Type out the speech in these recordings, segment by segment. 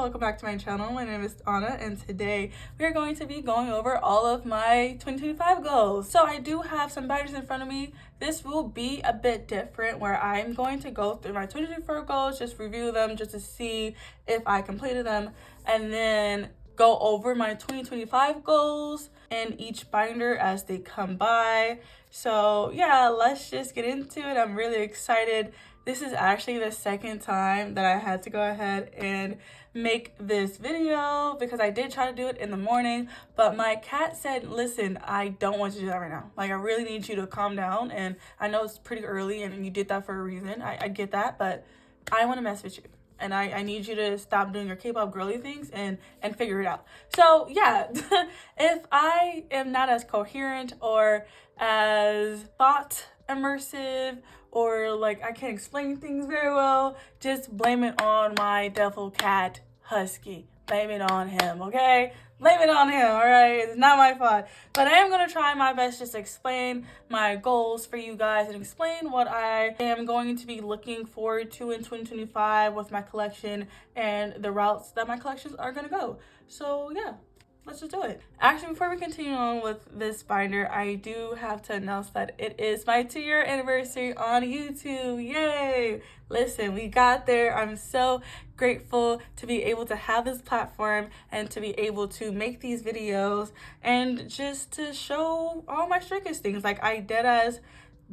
welcome back to my channel. My name is Anna, and today we are going to be going over all of my 2025 goals. So I do have some binders in front of me. This will be a bit different where I'm going to go through my 2024 goals, just review them just to see if I completed them, and then go over my 2025 goals in each binder as they come by. So yeah, let's just get into it. I'm really excited. This is actually the second time that I had to go ahead and make this video because I did try to do it in the morning, but my cat said, listen, I don't want you to do that right now. Like, I really need you to calm down, and I know it's pretty early and you did that for a reason. I get that, but I want to mess with you. And I need you to stop doing your K-pop girly things and figure it out. So yeah, if I am not as coherent or as thought immersive, or like I can't explain things very well, just blame it on my devil cat Husky. Blame it on him, okay? Blame it on him, all right? It's not my fault. But I am going to try my best just to explain my goals for you guys and explain what I am going to be looking forward to in 2025 with my collection and the routes that my collections are going to go. So yeah, let's just do it. Actually, before we continue on with this binder, I do have to announce that it is my 2-year anniversary on YouTube. Yay! Listen, we got there. I'm so grateful to be able to have this platform and to be able to make these videos and just to show all my strictest things. Like, I deadass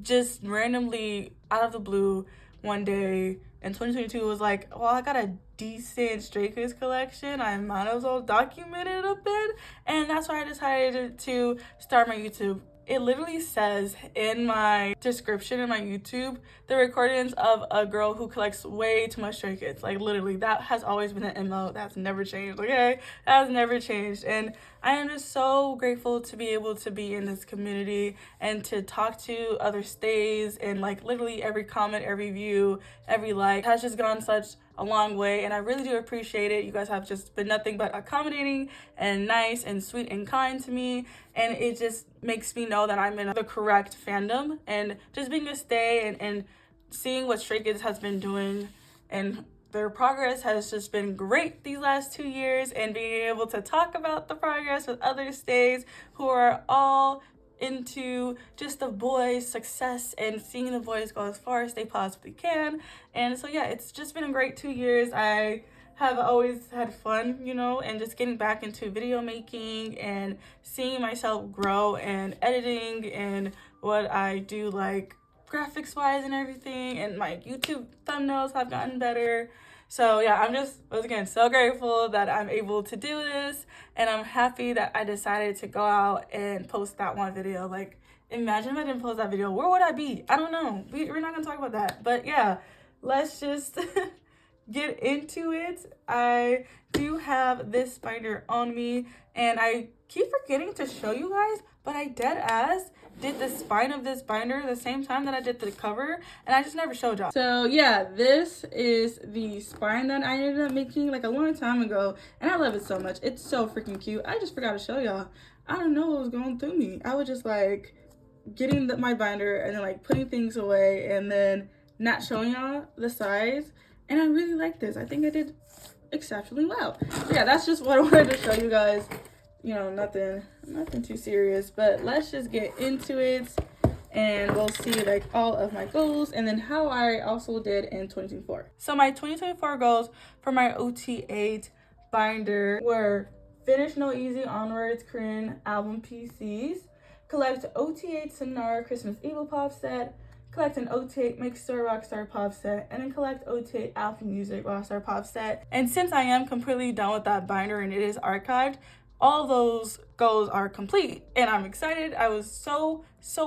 just randomly out of the blue one day in 2022 was like, well, I got a decent Stray Kids collection, I might as well document it a bit, and that's why I decided to start my YouTube. It literally says in my description in my YouTube, the recordings of a girl who collects way too much Stray Kids. Like, literally, that has always been an MO. That's never changed, okay? That has never changed. And I am just so grateful to be able to be in this community and to talk to other stays, and like literally every comment, every view, every like has just gone such a long way, and I really do appreciate it. You guys have just been nothing but accommodating and nice and sweet and kind to me, and it just makes me know that I'm in the correct fandom. And just being a stay and seeing what Stray Kids has been doing and their progress has just been great these last 2 years, and being able to talk about the progress with other stays who are all into just the boys' success and seeing the boys go as far as they possibly can. And so yeah, it's just been a great 2 years. I have always had fun, you know, and just getting back into video making and seeing myself grow and editing and what I do, like graphics wise and everything, and my YouTube thumbnails have gotten better. So yeah, I'm just, once again, so grateful that I'm able to do this, and I'm happy that I decided to go out and post that one video. Like, imagine if I didn't post that video, where would I be? I don't know. We're not gonna talk about that, but yeah, let's just get into it. I do have this binder on me, and I keep forgetting to show you guys, but I dead ass did the spine of this binder the same time that I did the cover, and I just never showed y'all. So yeah, this is the spine that I ended up making like a long time ago, and I love it so much. It's so freaking cute. I just forgot to show y'all. I don't know what was going through me. I was just like getting my binder and then like putting things away and then not showing y'all the size, and I really like this. I think I did exceptionally well. So yeah, that's just what I wanted to show you guys. You know, nothing too serious, but let's just get into it and we'll see like all of my goals and then how I also did in 2024. So my 2024 goals for my OT8 binder were finish No Easy Onwards Korean album PCs, collect OT8 Sonara Christmas Evil Pop set, collect an OT8 Mixstar Rockstar Pop set, and then collect OT8 Alpha Music Rockstar Pop set. And since I am completely done with that binder and it is archived, all those goals are complete, and I'm excited. I was so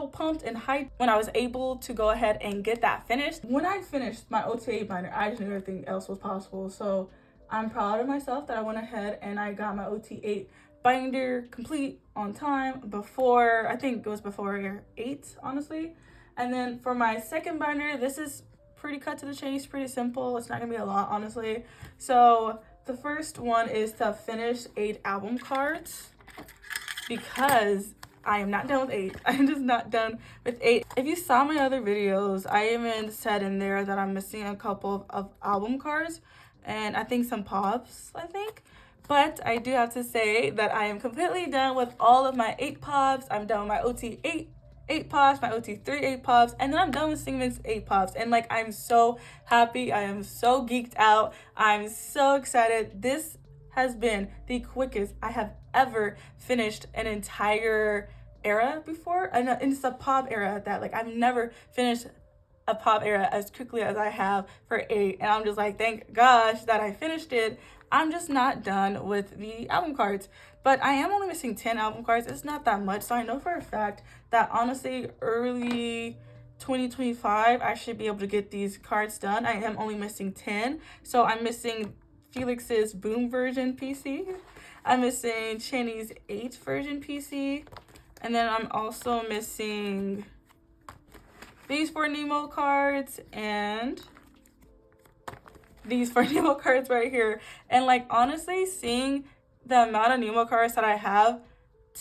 pumped and hyped when I was able to go ahead and get that finished. When I finished my OT8 binder, I just knew everything else was possible. So I'm proud of myself that I went ahead and I got my OT8 binder complete on time before, I think it was before 8, honestly. And then for my second binder, this is pretty cut to the chase, pretty simple. It's not gonna be a lot, honestly. So the first one is to finish 8 album cards, because I am not done with 8. I'm just not done with 8. If you saw my other videos, I even said in there that I'm missing a couple of album cards. and I think some pops, I think. But I do have to say that I am completely done with all of my 8 pops. I'm done with my OT8 8 pops, my OT3 8 pops, and then I'm done with Misc 8 pops. And like, I'm so happy. I am so geeked out. I'm so excited. This has been the quickest I have ever finished an entire era before. And it's the pop era at that. Like, I've never finished a pop era as quickly as I have for 8, and I'm just like, thank gosh that I finished it. I'm just not done with the album cards, but I am only missing 10 album cards. It's not that much, so I know for a fact that honestly early 2025 I should be able to get these cards done. I am only missing 10, so I'm missing Felix's Boom version PC, I'm missing Channy's 8 version PC, and then I'm also missing these 4 Nemo cards and these 4 Nemo cards right here. And like, honestly, seeing the amount of Nemo cards that I have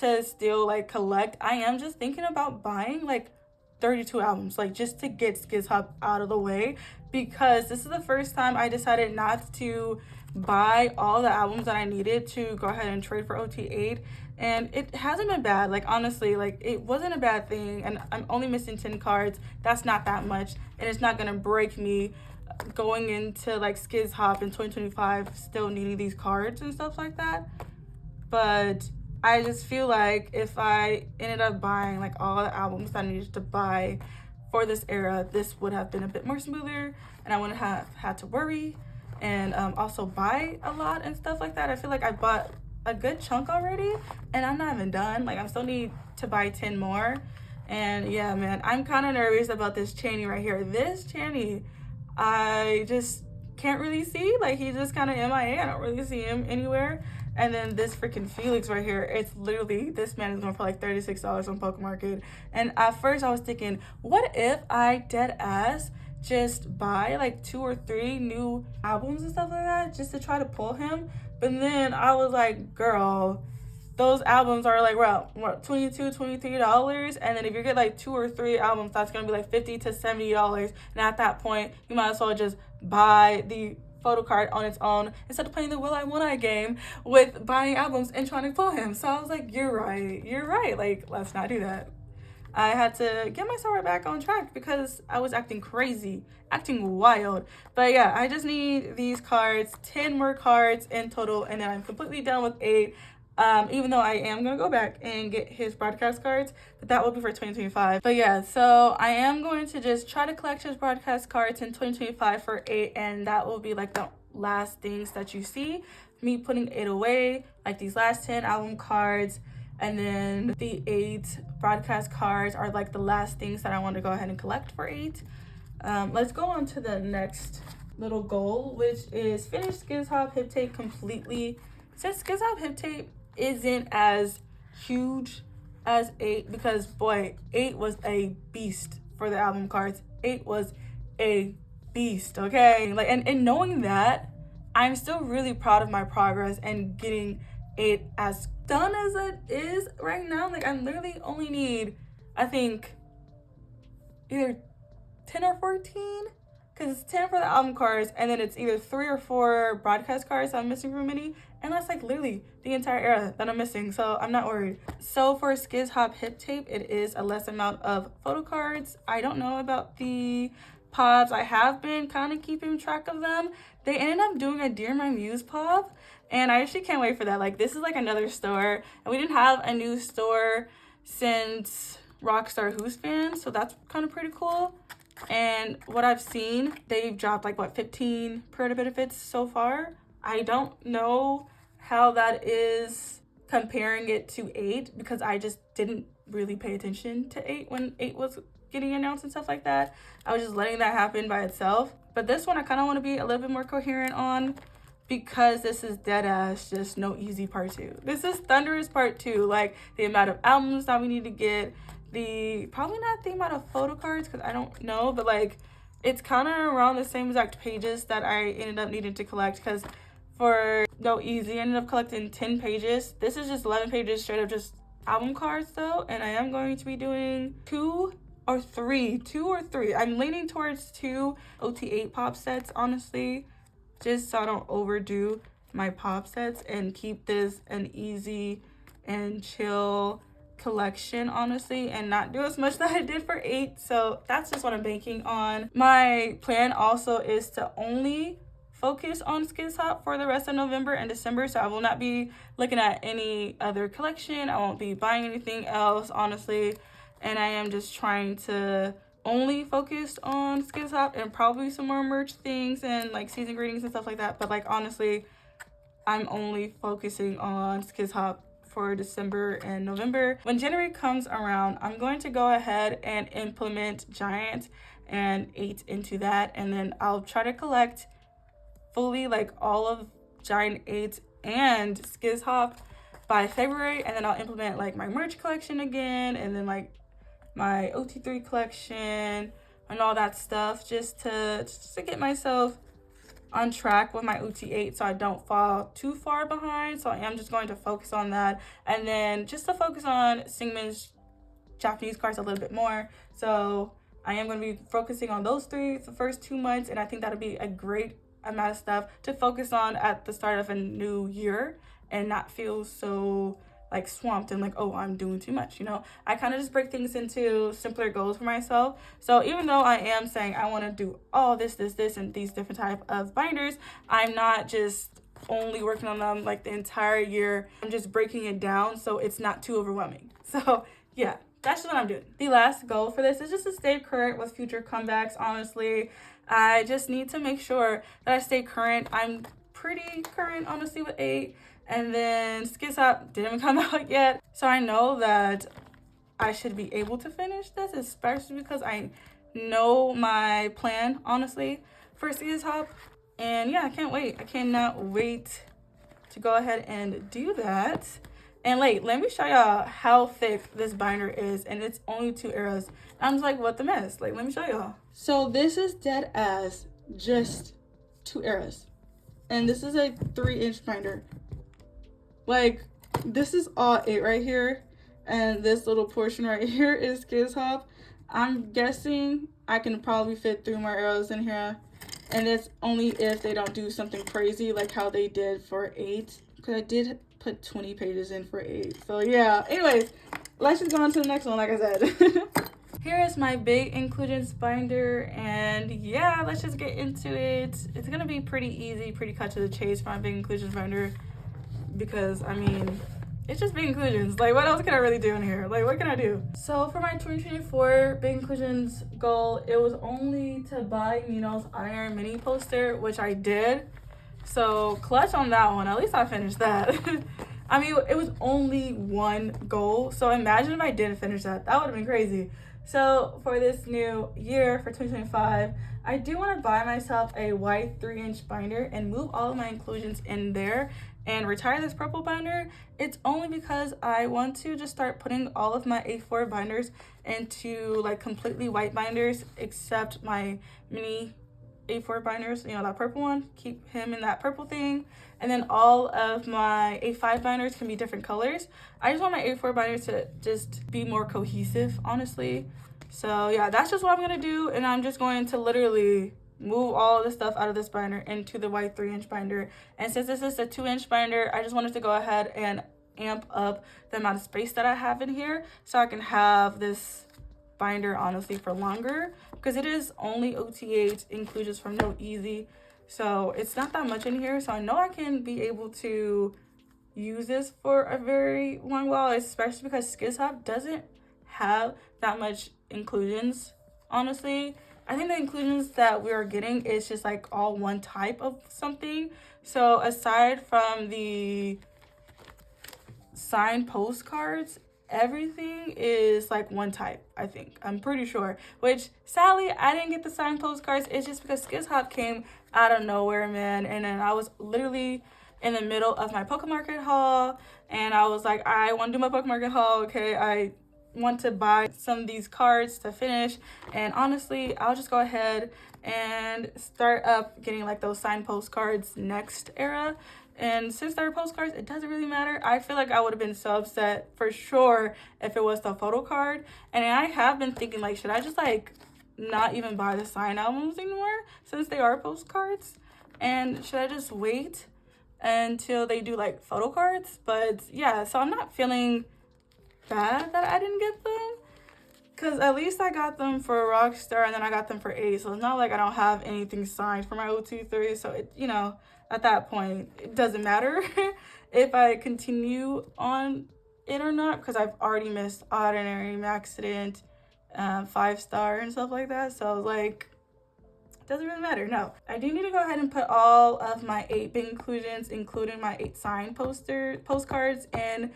to still like collect, I am just thinking about buying like 32 albums, like just to get SKZ Hop out of the way, because this is the first time I decided not to buy all the albums that I needed to go ahead and trade for OT8, and it hasn't been bad. Like, honestly, like, it wasn't a bad thing, and I'm only missing 10 cards. That's not that much, and it's not gonna break me going into like SKZ Hop in 2025 still needing these cards and stuff like that. But I just feel like if I ended up buying like all the albums that I needed to buy for this era, this would have been a bit more smoother, and I wouldn't have had to worry and also buy a lot and stuff like that. I feel like I bought a good chunk already, and I'm not even done. Like, I still need to buy 10 more. And yeah, man, I'm kind of nervous about this Channy right here. This Channy, I just can't really see. Like, he's just kind of MIA. I don't really see him anywhere. And then this freaking Felix right here, it's literally, this man is going for like $36 on Pokemarket. And at first I was thinking, what if I dead ass just buy like 2 or 3 new albums and stuff like that just to try to pull him? But then I was like, girl, those albums are like, what, $22, $23, and then if you get like 2 or 3 albums, that's gonna be like $50 to $70. And at that point, you might as well just buy the photo card on its own instead of playing the Will I Won't I game with buying albums and trying to pull him. So I was like, you're right, like, let's not do that. I had to get myself right back on track because I was acting crazy, acting wild. But yeah, I just need these cards, 10 more cards in total, and then I'm completely done with 8. Even though I am going to go back and get his broadcast cards, but that will be for 2025. But yeah, so I am going to just try to collect his broadcast cards in 2025 for 8, and that will be like the last things that you see me putting 8 away, like these last 10 album cards. And then the 8 broadcast cards are like the last things that I want to go ahead and collect for 8. Let's go on to the next little goal, which is finish SKZ Hop Hip Tape completely. Since SKZ Hop Hip Tape isn't as huge as 8, because boy, 8 was a beast for the album cards. 8 was a beast, okay? Like, and knowing that, I'm still really proud of my progress and getting 8 as done as it is right now. Like, I literally only need, I think, either 10 or 14, because it's 10 for the album cards, and then it's either 3 or 4 broadcast cards I'm missing from Minnie, and that's like literally the entire era that I'm missing, so I'm not worried. So for SKZ Hop Hip Tape, it is a less amount of photo cards. I don't know about the pops. I have been kind of keeping track of them. They ended up doing a Dear My Muse pop, and I actually can't wait for that. Like, this is like another store, and we didn't have a new store since Rockstar Who's Fan, so that's kind of pretty cool. And what I've seen, they've dropped like, what, 15 Perta benefits so far. I don't know how that is comparing it to 8, because I just didn't really pay attention to 8 when 8 was getting announced and stuff like that. I was just letting that happen by itself. But this one I kind of want to be a little bit more coherent on, because this is dead ass just No Easy Part 2. This is Thunderous Part 2. Like, the amount of albums that we need to get, probably not the amount of photo cards, because I don't know, but like, it's kind of around the same exact pages that I ended up needing to collect, because for No Easy I ended up collecting 10 pages. This is just 11 pages straight up just album cards though, and I am going to be doing 2 or 3. I'm leaning towards 2 OT8 pop sets, honestly. just so I don't overdo my pop sets and keep this an easy and chill collection, honestly, and not do as much that I did for 8. So that's just what I'm banking on. My plan also is to only focus on SKZ for the rest of November and December, so I will not be looking at any other collection. I won't be buying anything else, honestly, and I am just trying to only focus on SKZ and probably some more merch things and like season greetings and stuff like that. But like honestly, I'm only focusing on SKZ for December and November. When January comes around, I'm going to go ahead and implement Giant and 8 into that, and then I'll try to collect fully like all of Giant 8 and SKZ by February, and then I'll implement like my merch collection again, and then like my OT3 collection and all that stuff, just to get myself on track with my OT8 so I don't fall too far behind. So I am just going to focus on that, and then just to focus on Singman's Japanese cards a little bit more. So I am going to be focusing on those 3 the first 2 months, and I think that'll be a great amount of stuff to focus on at the start of a new year and not feel so like swamped and like, oh, I'm doing too much, you know. I kind of just break things into simpler goals for myself. So even though I am saying I want to do all this and these different type of binders, I'm not just only working on them like the entire year. I'm just breaking it down so it's not too overwhelming. So yeah, that's just what I'm doing. The last goal for this is just to stay current with future comebacks. Honestly, I just need to make sure that I stay current. I'm pretty current, honestly, with 8. And then SKZ didn't come out yet. So I know that I should be able to finish this, especially because I know my plan, honestly, for SKZ. And yeah, I can't wait. I cannot wait to go ahead and do that. And let me show y'all how thick this binder is, and it's only 2 eras. I'm just like, what the mess? Like, let me show y'all. So this is dead as just 2 eras. And this is a 3-inch binder. Like, this is all 8 right here, and this little portion right here is SKZ. I'm guessing I can probably fit 3 more arrows in here, and it's only if they don't do something crazy like how they did for 8, because I did put 20 pages in for 8. So yeah, anyways, let's just go on to the next one, like I said. Here is my big inclusions binder, and yeah, let's just get into it. It's gonna be pretty easy, pretty cut to the chase for my big inclusions binder, because I mean, it's just big inclusions. Like, what else can I really do in here? Like, what can I do? So for my 2024 big inclusions goal, it was only to buy Nino's Iron Mini poster, which I did. So clutch on that one. At least I finished that. I mean, it was only one goal, so imagine if I didn't finish that. That would have been crazy. So for this new year, for 2025, I do want to buy myself a white 3-inch binder and move all of my inclusions in there and retire this purple binder. It's only because I want to just start putting all of my A4 binders into like completely white binders, except my Minnie A4 binders, you know, that purple one. Keep him in that purple thing. And then all of my A5 binders can be different colors. I just want my A4 binders to just be more cohesive, honestly. So yeah, that's just what I'm gonna do, and I'm just going to literally move all the stuff out of this binder into the white 3-inch binder. And since this is a 2-inch binder, I just wanted to go ahead and amp up the amount of space that I have in here so I can have this binder honestly for longer, because it is only OT8 inclusions from No Easy, so it's not that much in here. So I know I can be able to use this for a very long while, especially because SKZ doesn't have that much inclusions, honestly. I think the inclusions that we are getting is just like all one type of something. So aside from the signed postcards, everything is like one type, I think. I'm pretty sure. Which sadly, I didn't get the signed postcards. It's just because SKZ came out of nowhere, man. And then I was literally in the middle of my Pokemarket haul, and I was like, I want to do my Pokemarket haul. Okay, I want to buy some of these cards to finish, and honestly, I'll just go ahead and start up getting like those signed postcards next era. And since they're postcards, it doesn't really matter. I feel like I would have been so upset for sure if it was the photo card. And I have been thinking, like, should I just like not even buy the signed albums anymore since they are postcards? And should I just wait until they do like photo cards? But yeah, so I'm not feeling bad that I didn't get them, because at least I got them for Rockstar and then I got them for 8. So it's not like I don't have anything signed for my OT3. So it, you know, at that point, it doesn't matter if I continue on it or not, because I've already missed Ordinary, Accident, 5-star and stuff like that. So I was like, it doesn't really matter. No, I do need to go ahead and put all of my 8 big inclusions, including my 8 signed postcards, in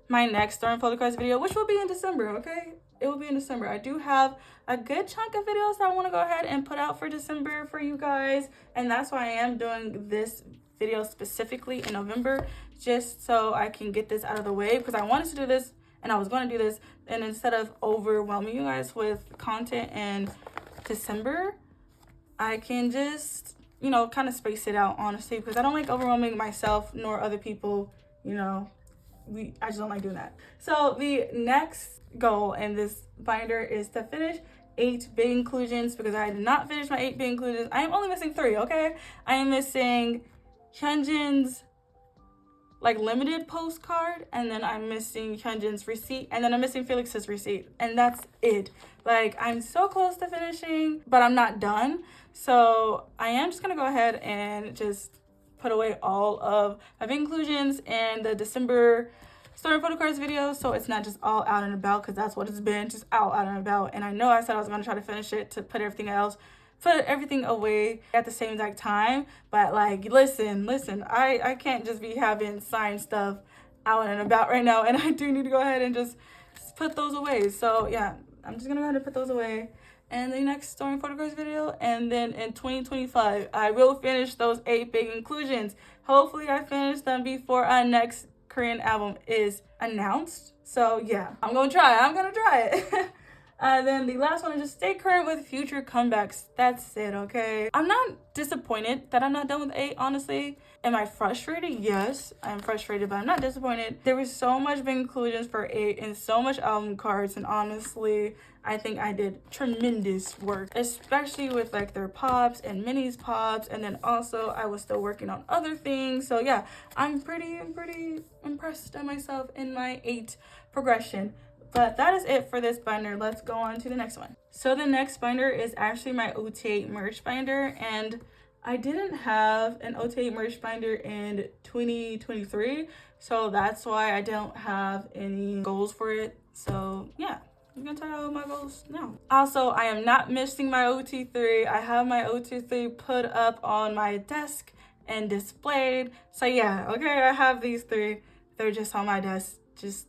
my next Store and Photo Cards video, which will be in December, okay? It will be in December. I do have a good chunk of videos that I want to go ahead and put out for December for you guys, and that's why I am doing this video specifically in November, just so I can get this out of the way, because I wanted to do this and I was going to do this, and instead of overwhelming you guys with content in December, I can just, you know, kind of space it out, honestly, because I don't like overwhelming myself nor other people, you know. I just don't like doing that. So the next goal in this binder is to finish 8 big inclusions, because I did not finish my 8 big inclusions. I am only missing 3, okay? I am missing Hyunjin's like limited postcard, and then I'm missing Hyunjin's receipt, and then I'm missing Felix's receipt, and that's it. Like, I'm so close to finishing, but I'm not done. So I am just gonna go ahead and just put away all of my big inclusions in the December Store and Photo Cards video, so it's not just all out and about, because that's what it's been, just out and about. And I know I said I was going to try to finish it to put everything away at the same exact time, but like, listen, I can't just be having signed stuff out and about right now, and I do need to go ahead and just put those away. So yeah, I'm just gonna go ahead and put those away in the next Store and Photo Cards video, and then in 2025 I will finish those 8 big inclusions. Hopefully I finish them before our next Korean album is announced. So yeah, I'm gonna try it. And then the last one is just stay current with future comebacks. That's it, okay? I'm not disappointed that I'm not done with 8, honestly. Am I frustrated? Yes, I'm frustrated, but I'm not disappointed. There was so much big inclusions for 8 and so much album cards, and honestly, I think I did tremendous work, especially with like their pops and Minnie's pops, and then also I was still working on other things. So yeah, I'm pretty impressed at myself in my 8 progression. But that is it for this binder. Let's go on to the next one. So the next binder is actually my OT8 merch binder, and I didn't have an OT8 merch binder in 2023, so that's why I don't have any goals for it. So yeah, I'm gonna tell you all my goals now. Also, I am not missing my OT3. I have my OT3 put up on my desk and displayed. So yeah, okay, I have these 3. They're just on my desk. Just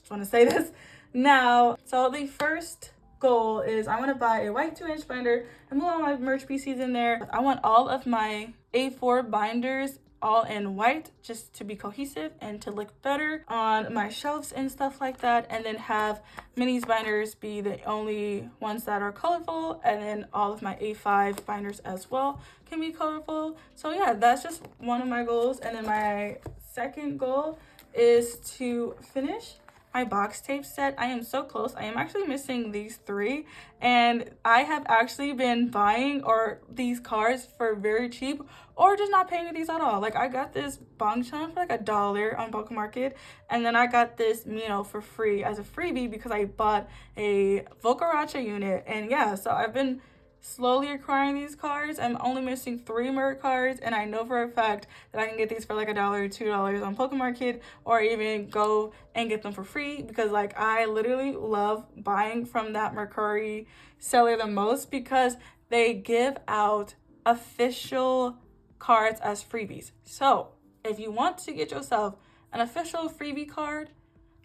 want to say this now. So the first goal is I want to buy a white 2-inch binder and move all my merch PCs in there. I want all of my A4 binders all in white, just to be cohesive and to look better on my shelves and stuff like that, and then have Minnie's binders be the only ones that are colorful, and then all of my A5 binders as well can be colorful. So yeah, that's just one of my goals. And then my second goal is to finish my box tape set. I am so close. I am actually missing these 3, and I have actually been buying these cards for very cheap, or just not paying these at all. Like, I got this Bongchan for like $1 on Bulk Market, and then I got this Mino for free as a freebie because I bought a Vocaracha unit. And yeah, so I've been slowly acquiring these cards. I'm only missing 3 more cards, and I know for a fact that I can get these for like $1 or $2 on Pokemon Market, or even go and get them for free, because like I literally love buying from that Mercari seller the most, because they give out official cards as freebies. So if you want to get yourself an official freebie card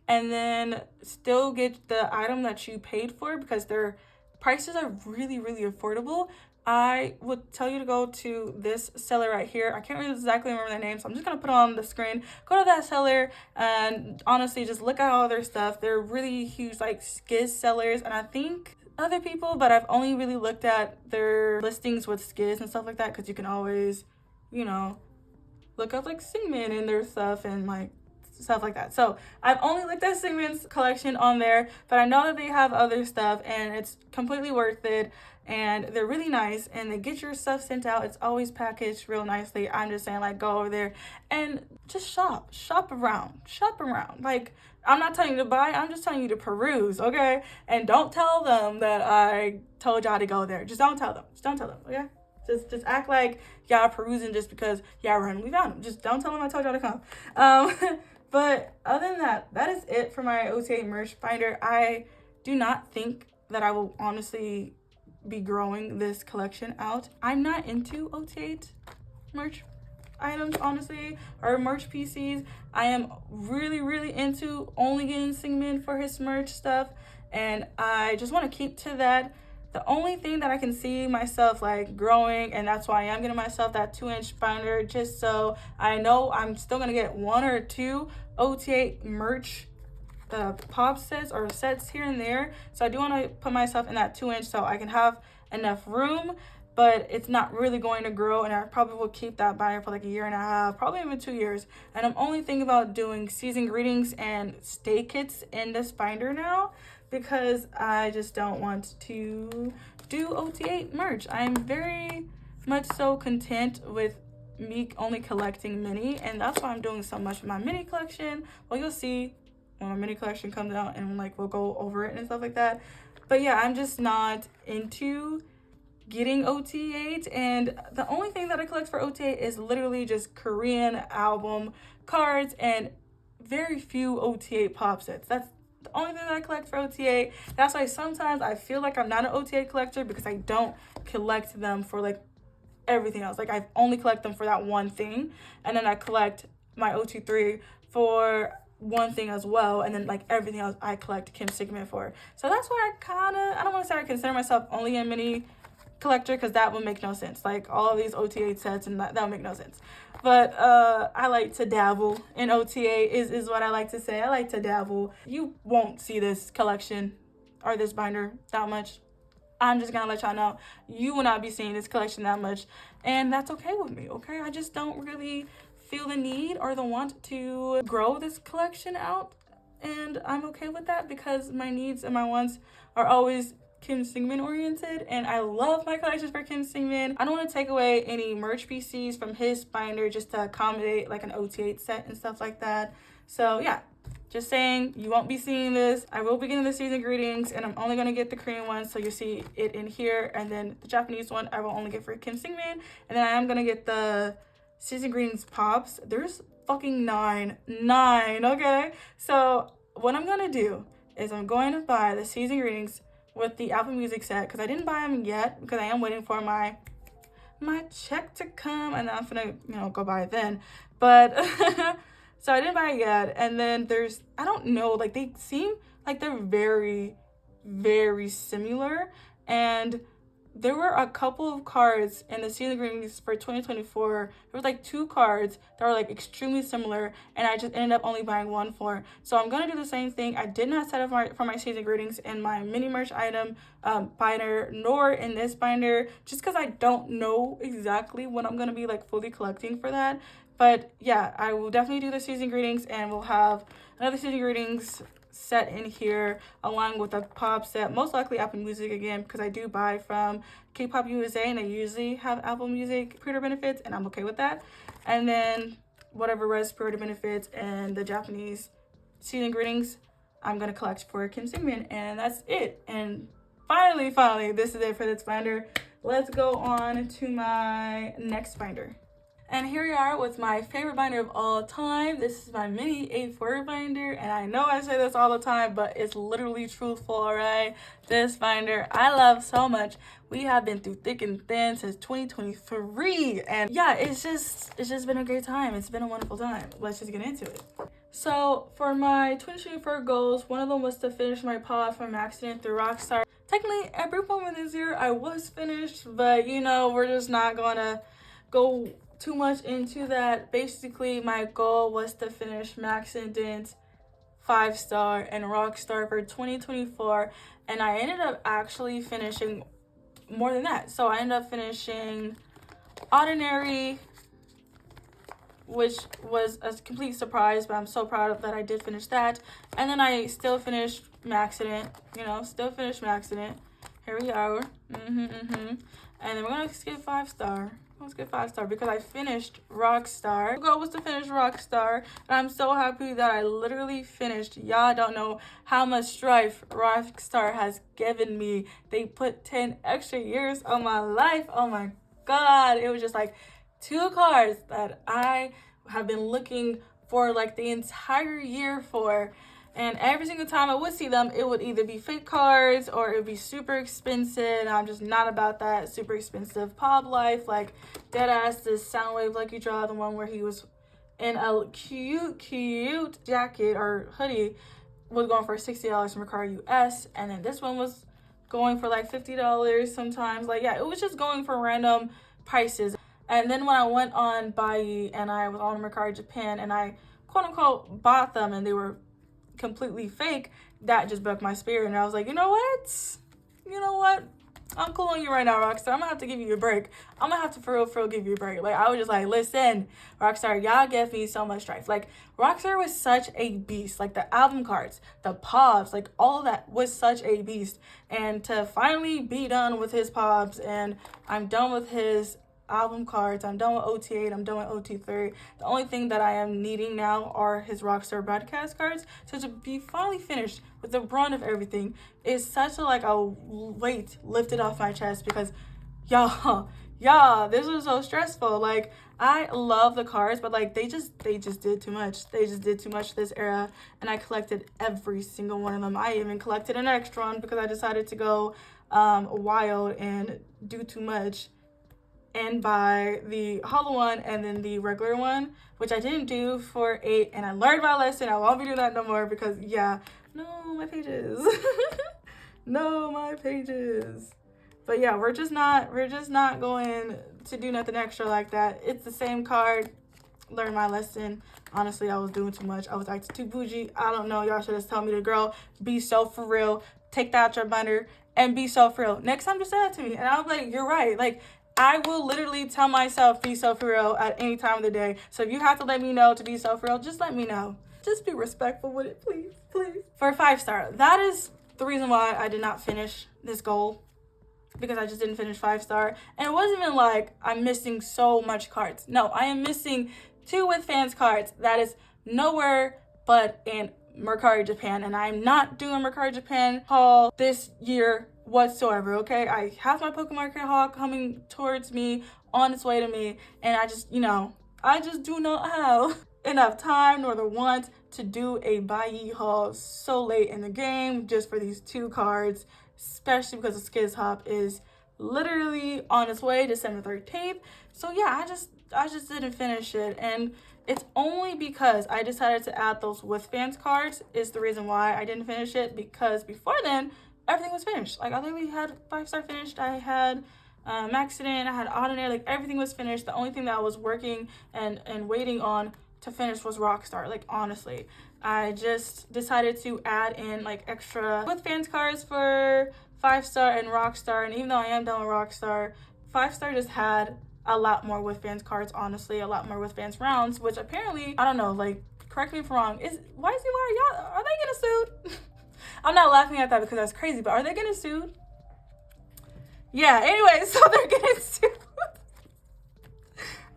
and then still get the item that you paid for, because their prices are really affordable, I would tell you to go to this seller right here. I can't really exactly remember their name, so I'm just gonna put it on the screen. Go to that seller and honestly just look at all their stuff. They're really huge like SKZ sellers, and I think other people, but I've only really looked at their listings with SKZ and stuff like that, because you can always, you know, look up like Singman and their stuff and like stuff like that. So I've only looked at Sigmund's collection on there, but I know that they have other stuff and it's completely worth it. And they're really nice and they get your stuff sent out. It's always packaged real nicely. I'm just saying, like, go over there and just shop around. Like, I'm not telling you to buy, I'm just telling you to peruse, okay? And don't tell them that I told y'all to go there. Just don't tell them, okay? Just act like y'all perusing just because y'all randomly found them. Just don't tell them I told y'all to come. But other than that, that is it for my OT8 merch binder. I do not think that I will honestly be growing this collection out. I'm not into OT8 merch items, honestly, or merch PCs. I am really into only getting Sigmund for his merch stuff, and I just want to keep to that. The only thing that I can see myself like growing, and that's why I am getting myself that 2-inch binder, just so I know I'm still gonna get 1 or 2 OT8 merch pop sets or sets here and there. So I do want to put myself in that 2-inch so I can have enough room, but it's not really going to grow, and I probably will keep that binder for like a 1.5 years, probably even 2 years. And I'm only thinking about doing season greetings and stay kits in this binder now because I just don't want to do OT8 merch. I'm very much so content with me only collecting Minnie, and that's why I'm doing so much with my Minnie collection. Well, you'll see when my Minnie collection comes out, and like we'll go over it and stuff like that. But yeah, I'm just not into getting OT8, and the only thing that I collect for OT8 is literally just Korean album cards and very few OT8 pop sets. That's the only thing that I collect for OT8. That's why sometimes I feel like I'm not an OT8 collector, because I don't collect them for like everything else. Like I only collect them for that one thing, and then I collect my OT3 for one thing as well, and then like everything else I collect Kim Sigmund for. So that's why I don't want to say I consider myself only a Minnie collector, because that would make no sense. Like all of these OT8 sets, and that would make no sense. But I like to dabble in OT8 is what I like to say. I like to dabble. You won't see this collection or this binder that much. I'm just gonna let y'all know, you will not be seeing this collection that much, and that's okay with me, okay? I just don't really feel the need or the want to grow this collection out, and I'm okay with that because my needs and my wants are always Kim Sigmund oriented, and I love my collections for Kim Sigmund. I don't want to take away any merch PCs from his binder just to accommodate like an OT8 set and stuff like that. So yeah, just saying, you won't be seeing this. I will be getting the season greetings, and I'm only going to get the Korean one, so you see it in here. And then the Japanese one I will only get for Kim Sigmund, and then I am going to get the season greetings pops. There's fucking nine, okay? So what I'm going to do is I'm going to buy the season greetings with the Apple Music set, because I didn't buy them yet because I am waiting for my check to come, and then I'm gonna go buy it then. But so I didn't buy it yet. And then there's, I don't know, like they seem like they're very similar, and there were a couple of cards in the season greetings for 2024. There was like 2 cards that were like extremely similar, and I just ended up only buying 1 for. So I'm gonna do the same thing. I did not set up for my season greetings in my Minnie merch item binder, nor in this binder, just because I don't know exactly what I'm gonna be like fully collecting for that. But yeah, I will definitely do the season greetings, and we'll have another season greetings set in here along with a pop set, most likely Apple Music again, because I do buy from K-Pop USA, and they usually have Apple Music pre-order benefits, and I'm okay with that. And then whatever res pre-order benefits and the Japanese season greetings I'm gonna collect for Kim Sigmund, and that's it. And finally, this is it for this binder. Let's go on to my next binder. And here we are with my favorite binder of all time. This is my Minnie A4 Binder, and I know I say this all the time, but it's literally truthful, alright? This binder I love so much. We have been through thick and thin since 2023, and yeah, it's just been a great time. It's been a wonderful time. Let's just get into it. So for my 2024 goals, one of them was to finish my pod from accident through Rockstar. Technically, at every point this year, I was finished, but you know, we're just not gonna go too much into that. Basically, my goal was to finish Maxident 5-star and Rockstar for 2024, and I ended up actually finishing more than that. So I ended up finishing Ordinary, which was a complete surprise, but I'm so proud of that I did finish that. And then I still finished Maxident, still finished Maxident. Here we are. And then we're gonna skip 5-star. Let's get 5-star because I finished Rockstar. The goal was to finish Rockstar, and I'm so happy that I literally finished. Y'all don't know how much strife Rockstar has given me. They put 10 extra years on my life. Oh my God. It was just like 2 cards that I have been looking for like the entire year for. And every single time I would see them, it would either be fake cards or it would be super expensive. And I'm just not about that super expensive pop life. Like, dead ass, this Soundwave Lucky Draw, the one where he was in a cute jacket or hoodie, was going for $60 from Mercari US. And then this one was going for like $50 sometimes. Like, yeah, it was just going for random prices. And then when I went on Bai and I was on Mercari Japan and I quote unquote bought them and they were completely fake, that just broke my spirit. And I was like, you know what, I'm cool on you right now, Rockstar. I'm gonna have to give you a break. I'm gonna have to for real give you a break. Like, I was just like, listen, Rockstar, y'all give me so much strife. Like, Rockstar was such a beast. Like, the album cards, the pops, like all of that was such a beast. And to finally be done with his pops, and I'm done with his album cards, I'm done with OT8, I'm done with OT3. The only thing that I am needing now are his Rockstar broadcast cards. So to be finally finished with the brunt of everything is such a weight lifted off my chest, because y'all, this was so stressful. Like, I love the cards, but like they just did too much. They just did too much this era, and I collected every single one of them. I even collected an extra one because I decided to go wild and do too much and buy the hollow one and then the regular one, which I didn't do for 8, and I learned my lesson. I won't be doing that no more because, yeah, no, my pages. No, my pages. But yeah, we're just not going to do nothing extra like that. It's the same card. Learned my lesson. Honestly, I was doing too much. I was acting too bougie. I don't know. Y'all should have told me to, girl, be so for real. Take that out your binder and be so for real. Next time, just say that to me. And I was like, you're right. Like, I will literally tell myself be so for real at any time of the day. So if you have to let me know to be so for real, just let me know. Just be respectful with it, please. For 5-star, that is the reason why I did not finish this goal, because I just didn't finish 5-star. And it wasn't even like I'm missing so much cards. No, I am missing 2 with fans cards. That is nowhere but in Mercari Japan, and I'm not doing Mercari Japan haul this year whatsoever. Okay, I have my Pokemon card haul coming towards me, on its way to me, and I just do not have enough time nor the want to do a buy haul so late in the game just for these 2 cards, especially because the SKZ Hop is literally on its way December 13th. So yeah, I just didn't finish it, and it's only because I decided to add those with fans cards is the reason why I didn't finish it, because before then, everything was finished. Like, I literally had 5-star finished. I had Maxident, I had Ordinary, like everything was finished. The only thing that I was working and waiting on to finish was Rockstar. Like, honestly, I just decided to add in like extra with fans cards for 5-star and Rockstar. And even though I am done with Rockstar, 5-star just had a lot more with fans cards, honestly, a lot more with fans rounds, which apparently, I don't know, like, correct me if I'm wrong, are they getting sued? I'm not laughing at that because that's crazy, but are they getting sued? Yeah, anyways, so they're getting sued.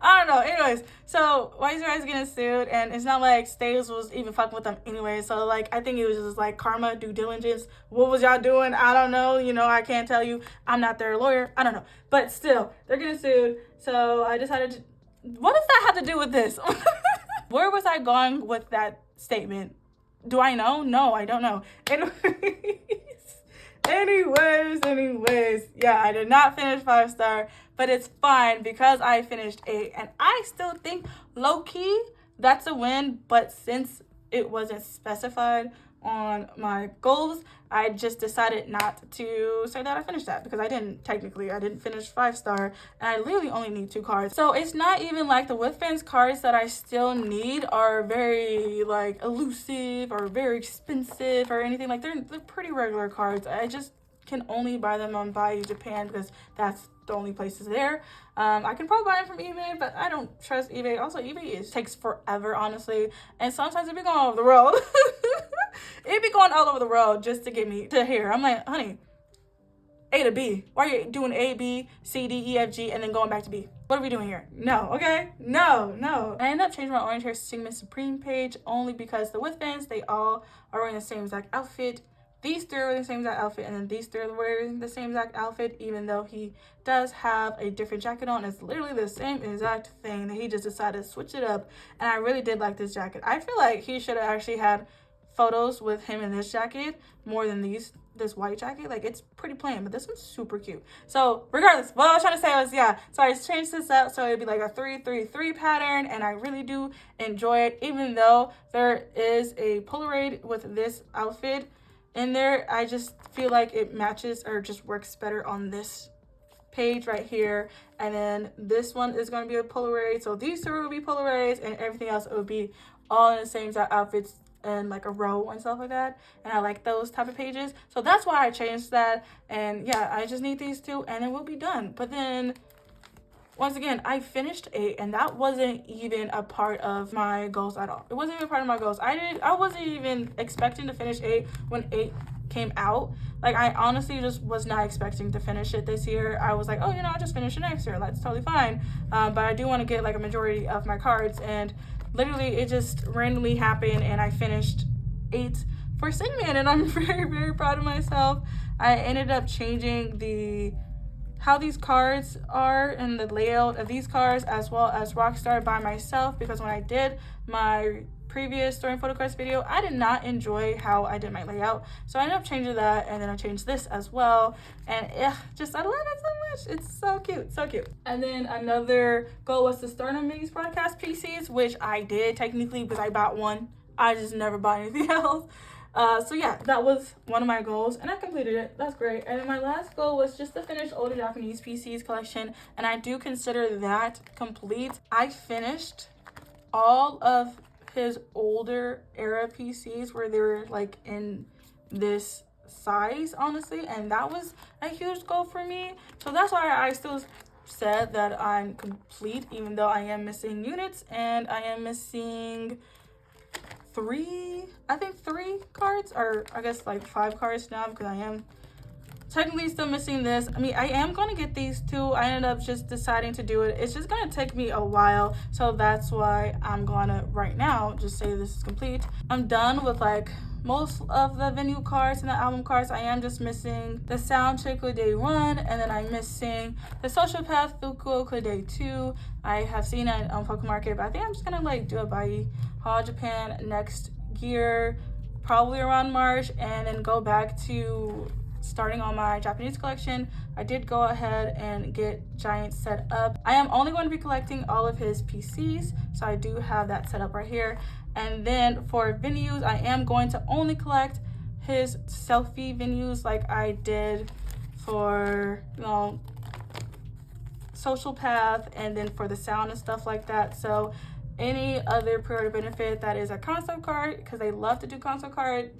I don't know, anyways, so why is you guys getting sued? And it's not like Stays was even fucking with them anyway, so like, I think it was just like karma, due diligence. What was y'all doing? I don't know, I can't tell you. I'm not their lawyer, I don't know, but still, they're getting sued. So I decided to, what does that have to do with this? Where was I going with that statement? Do I know? No, I don't know. Anyways, yeah, I did not finish 5-star, but it's fine because I finished 8, and I still think low-key that's a win, but since it wasn't specified on my goals, I just decided not to say that I finished that, because I didn't finish 5-star, and I literally only need 2 cards. So it's not even like the with fans cards that I still need are very like elusive or very expensive or anything. Like, they're pretty regular cards. I just can only buy them on Buy Japan because that's the only places there. I can probably buy them from eBay, but I don't trust eBay. Also, eBay takes forever, honestly, and sometimes it be going all over the world. It be going all over the world just to get me to here. I'm like, honey, A to B. Why are you doing A, B, C, D, E, F, G, and then going back to B? What are we doing here? No, okay? No. I ended up changing my Orange Hair Sigma Supreme page only because the Withbands, they all are wearing the same exact outfit. These three are wearing the same exact outfit, and then these three are wearing the same exact outfit, even though he does have a different jacket on. It's literally the same exact thing that he just decided to switch it up, and I really did like this jacket. I feel like he should have actually had photos with him in this jacket more than this white jacket. Like, it's pretty plain, but this one's super cute. So regardless, what I was trying to say was, yeah, so I changed this up so it'd be like a 3-3-3 pattern, and I really do enjoy it. Even though there is a Polaroid with this outfit in there, I just feel like it matches or just works better on this page right here. And then this one is going to be a Polaroid, so these two will be Polaroids, and everything else it would be all in the same outfits and like a row and stuff like that. And I like those type of pages, so that's why I changed that. And yeah, I just need these two and then we'll be done. But then once again, I finished 8, and that wasn't even a part of my goals at all. It wasn't even a part of my goals. I wasn't even expecting to finish 8 when 8 came out. Like, I honestly just was not expecting to finish it this year. I was like, oh, I'll just finish it next year. That's totally fine. But I do want to get like a majority of my cards, and literally it just randomly happened, and I finished 8 for Singman, and I'm very, very proud of myself. I ended up changing how these cards are and the layout of these cards, as well as Rockstar by myself, because when I did my previous story and photo cards video, I did not enjoy how I did my layout, so I ended up changing that, and then I changed this as well, and I love it so much. It's so cute. And then another goal was to start on Minnie's broadcast PCs, which I did technically because I bought one. I just never bought anything else. So yeah, that was one of my goals, and I completed it. That's great. And then my last goal was just to finish older Japanese PCs collection, and I do consider that complete. I finished all of his older era PCs where they were like in this size, honestly, and that was a huge goal for me. So that's why I still said that I'm complete, even though I am missing units, and I am missing 3 cards, or I guess like 5 cards now, because I am technically still missing this. I mean, I am going to get these 2. I ended up just deciding to do it. It's just going to take me a while, so that's why I'm going to right now just say this is complete. I'm done with like most of the venue cards and the album cards. I am just missing the Sound Check Day 1, and then I'm missing the Social Path Fukuoka Day 2. I have seen it on Pokemon Market, but I think I'm just gonna like do a Bai Hall Japan next year, probably around March, and then go back to starting on my Japanese collection. I did go ahead and get Giant set up. I am only going to be collecting all of his PCs, so I do have that set up right here. And then for venues, I am going to only collect his selfie venues like I did for, Social Path, and then for the sound and stuff like that. So any other pre-order benefit that is a concept card, because they love to do concept card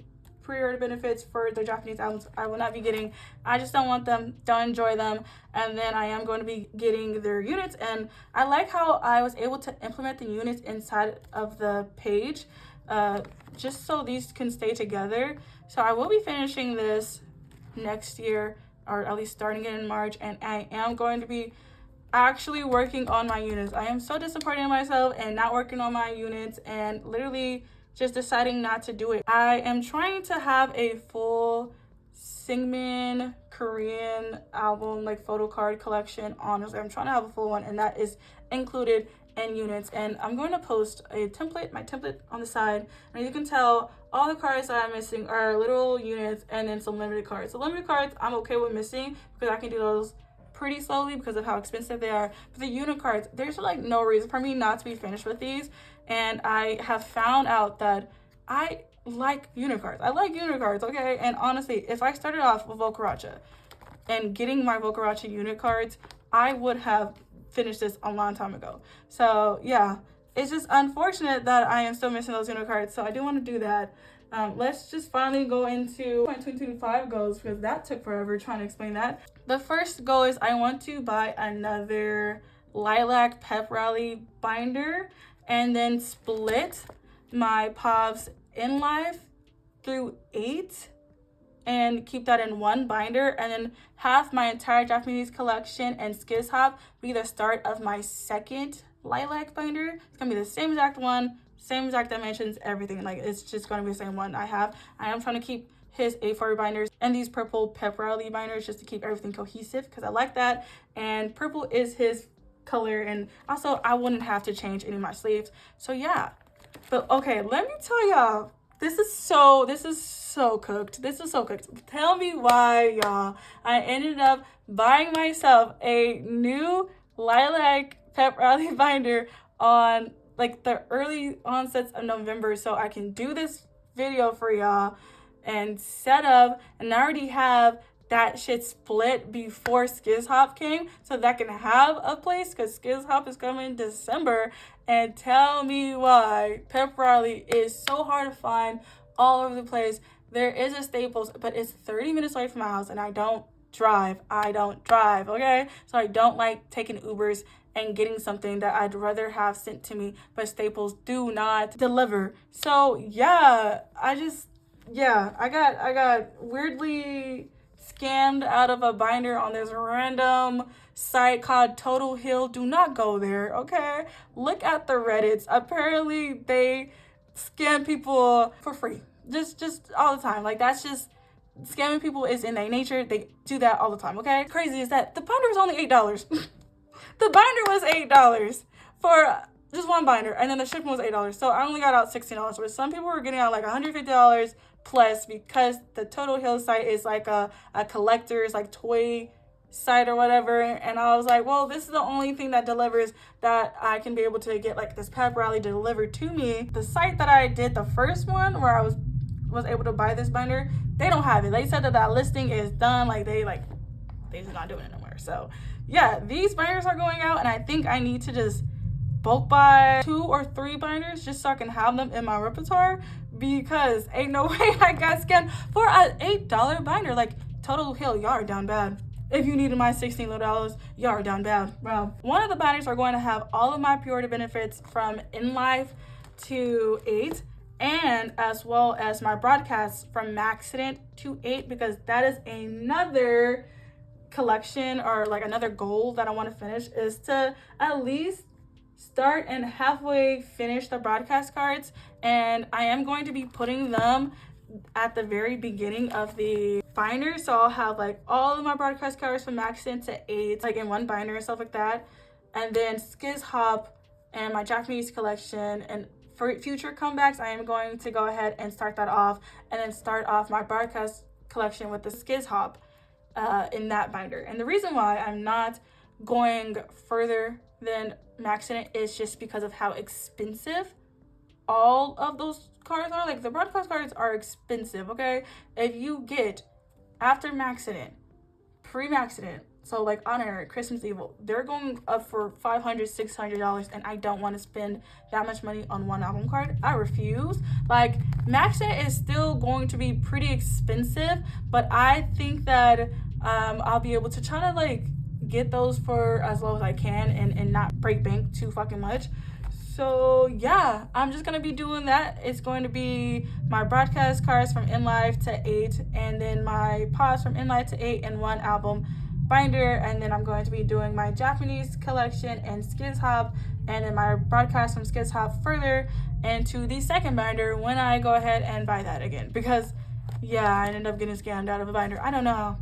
pre-order benefits for their Japanese albums, I will not be getting. I just don't want them, don't enjoy them. And then I am going to be getting their units, and I like how I was able to implement the units inside of the page, just so these can stay together. So I will be finishing this next year, or at least starting it in March, and I am going to be actually working on my units. I am so disappointed in myself and not working on my units, and literally just deciding not to do it. I am trying to have a full Singman Korean album like photo card collection. Honestly, I'm trying to have a full one, and that is included in units. And I'm going to post my template on the side, and you can tell all the cards that I'm missing are literal units, and then some limited cards. So limited cards I'm okay with missing because I can do those pretty slowly because of how expensive they are. But the unit cards, there's like no reason for me not to be finished with these. And I have found out that I like unit cards. I like unit cards, okay? And honestly, if I started off with Volcaracha and getting my Volcaracha unit cards, I would have finished this a long time ago. So yeah, it's just unfortunate that I am still missing those Uno cards. So I do want to do that. Let's just finally go into my 2025 goals, because that took forever trying to explain that. The first goal is I want to buy another lilac pep rally binder and then split my POVs in life through 8 and keep that in one binder, and then have my entire Japanese collection and SKZ be the start of my second lilac binder. It's gonna be the same exact one, same exact dimensions, everything. Like, it's just gonna be the same one I have. I am trying to keep his A4 binders and these purple pep rally binders just to keep everything cohesive, because I like that, and purple is his color, and also I wouldn't have to change any of my sleeves. So yeah, but okay, let me tell y'all, this is so cooked. This is so cooked. Tell me why, y'all, I ended up buying myself a new lilac pep rally binder on like the early onsets of November, so I can do this video for y'all and set up, and I already have that shit split before SKZ came, so that can have a place, because SKZ is coming in December. And tell me why pep rally is so hard to find all over the place. There is a Staples, but it's 30 minutes away from my house, and I don't drive, okay? So I don't like taking Ubers and getting something that I'd rather have sent to me, but Staples do not deliver. So yeah, I got weirdly scammed out of a binder on this random site called Total Hill. Do not go there, okay? Look at the Reddits. Apparently they scam people for free. Just all the time. Like, that's just, scamming people is in their nature. They do that all the time, okay? Crazy is that the binder was only $8. The binder was $8 for just one binder, and then the shipping was $8. So I only got out $16, where some people were getting out like $150 plus, because the Total Hill site is like a collector's like toy site or whatever. And I was like, well, this is the only thing that delivers that I can be able to get like this pep rally delivered to me. The site that I did the first one, where I was able to buy this binder, they don't have it. They said that listing is done. Like, they just not doing it anymore. So yeah, these binders are going out, and I think I need to just bulk buy 2 or 3 binders just so I can have them in my repertoire, because ain't no way I got scammed for an $8 binder. Like, Total Hill, y'all are down bad. If you needed my $16 little, y'all are down bad. Well, one of the binders are going to have all of my pre-order benefits from In Life to 8, and as well as my broadcasts from Accident to 8, because that is another collection, or like another goal that I want to finish, is to at least start and halfway finish the broadcast cards. And I am going to be putting them at the very beginning of the binder, so I'll have like all of my broadcast cards from Accident to 8 like in one binder and stuff like that. And then SKZ and my Japanese collection, and for future comebacks, I am going to go ahead and start that off, and then start off my broadcast collection with the SKZ in that binder. And the reason why I'm not going further than Accident is just because of how expensive all of those cards are. Like, the broadcast cards are expensive, okay? If you get after Accident, pre-Accident, so like Honor, Christmas Evil, they're going up for $500, $600, and I don't want to spend that much money on one album card. I refuse. Like, Accident is still going to be pretty expensive, but I think that I'll be able to try to like get those for as low as I can, and not break bank too fucking much. So yeah, I'm just gonna be doing that. It's going to be my broadcast cards from In Life to 8, and then my POVs from In Life to 8 in one album binder, and then I'm going to be doing my Japanese collection and SKZ, and then my broadcast from SKZ further into the second binder when I go ahead and buy that again, because yeah, I ended up getting scammed out of a binder. I don't know how.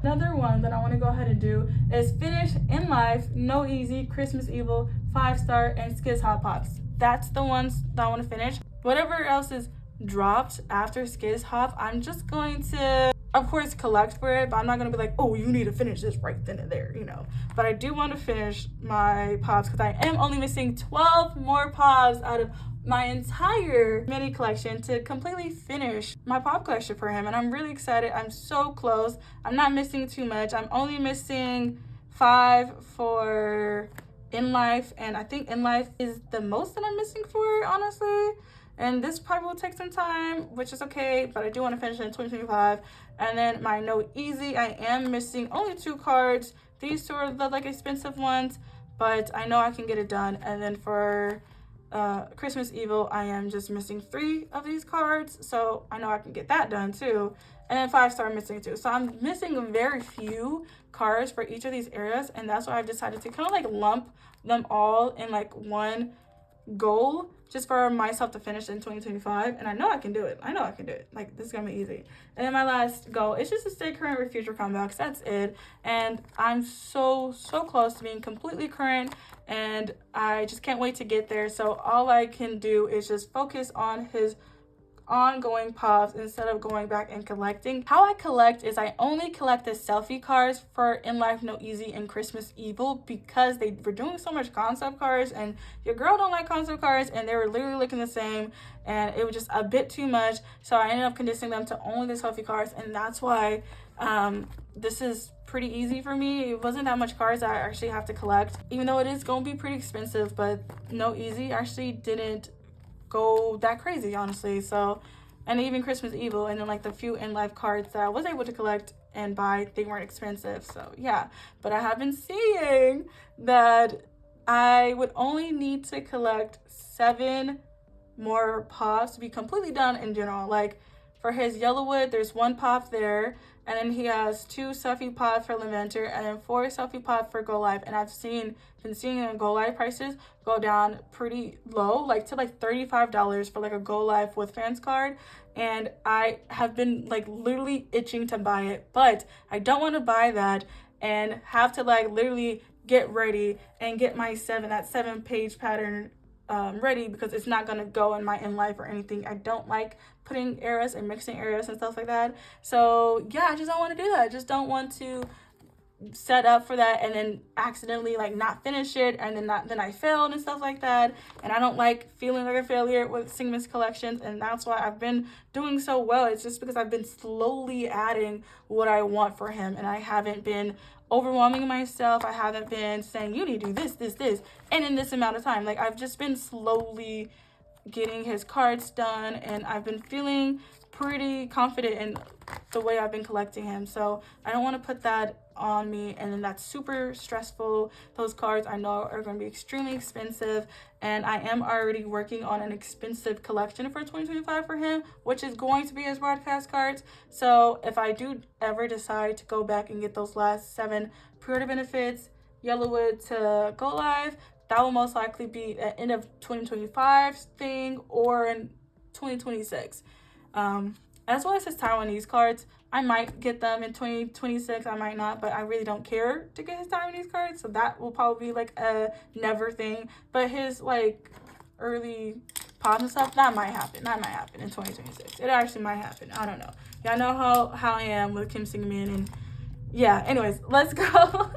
Another one that I want to go ahead and do is finish In Life, No Easy, Christmas Evil, 5-star, and SKZ POVs. That's the ones that I want to finish. Whatever else is dropped after SKZ, I'm just going to, of course, collect for it, but I'm not going to be like, oh, you need to finish this right then and there, you know. But I do want to finish my POVs, because I am only missing 12 more POVs out of my entire Minnie collection to completely finish my POV collection for him, and I'm really excited. I'm so close. I'm not missing too much. I'm only missing 5 for In Life, and I think In Life is the most that I'm missing for it, honestly. And this probably will take some time, which is okay, but I do want to finish it in 2025. And then my No Easy, I am missing only 2 cards. These 2 are the like expensive ones, but I know I can get it done. And then for Christmas Evil, I am just missing 3 of these cards, so I know I can get that done too. And then 5 star missing 2, so I'm missing very few cards for each of these areas, and that's why I've decided to kind of like lump them all in like one goal just for myself to finish in 2025. And I know I can do it. Like, this is gonna be easy. And then my last goal is just to stay current with future comebacks. That's it. And I'm so close to being completely current, and I just can't wait to get there. So all I can do is just focus on his ongoing pops instead of going back and collecting. How I collect is I only collect the selfie cards for In Life, No Easy, and Christmas Evil because they were doing so much concept cards, and your girl don't like concept cards, and they were literally looking the same, and it was just a bit too much. So I ended up condensing them to only the selfie cards, and that's why this is pretty easy for me. It wasn't that much cards that I actually have to collect, even though it is going to be pretty expensive, but No Easy actually didn't go that crazy, honestly. So, and even Christmas Evil, and then like the few In Life cards that I was able to collect and buy, they weren't expensive. So yeah, but I have been seeing that I would only need to collect 7 more pops to be completely done in general. Like for his Yellowwood, there's 1 pop there, and then he has 2 selfie pops for Lavender, and then 4 selfie pops for Go Live. And I've been seeing the Go Live prices go down pretty low, like to like $35 for like a Go Live with fans card. And I have been like literally itching to buy it, but I don't want to buy that and have to like literally get ready and get my that 7-page pattern ready, because it's not going to go in my In Life or anything. I don't like putting eras and mixing eras and stuff like that. So yeah, I just don't want to do that. I just don't want to set up for that and then accidentally like not finish it, and then I failed and stuff like that. And I don't like feeling like a failure with Misc collections, and that's why I've been doing so well. It's just because I've been slowly adding what I want for him, and I haven't been overwhelming myself. I haven't been saying you need to do this and in this amount of time. Like, I've just been slowly getting his cards done, and I've been feeling pretty confident in the way I've been collecting him. So I don't want to put that on me, and then that's super stressful. Those cards I know are going to be extremely expensive, and I am already working on an expensive collection for 2025 for him, which is going to be his broadcast cards. So if I do ever decide to go back and get those last 7 pre-order benefits, Yellowwood to Go Live, that will most likely be at end of 2025 thing or in 2026. As well as his Taiwanese cards, I might get them in 2026, I might not, but I really don't care to get his Taiwanese cards, so that will probably be like a never thing. But his like early pops and stuff, that might happen in 2026. It actually might happen. I don't know. Y'all know how I am with Kim Sing-min, and yeah, anyways, let's go.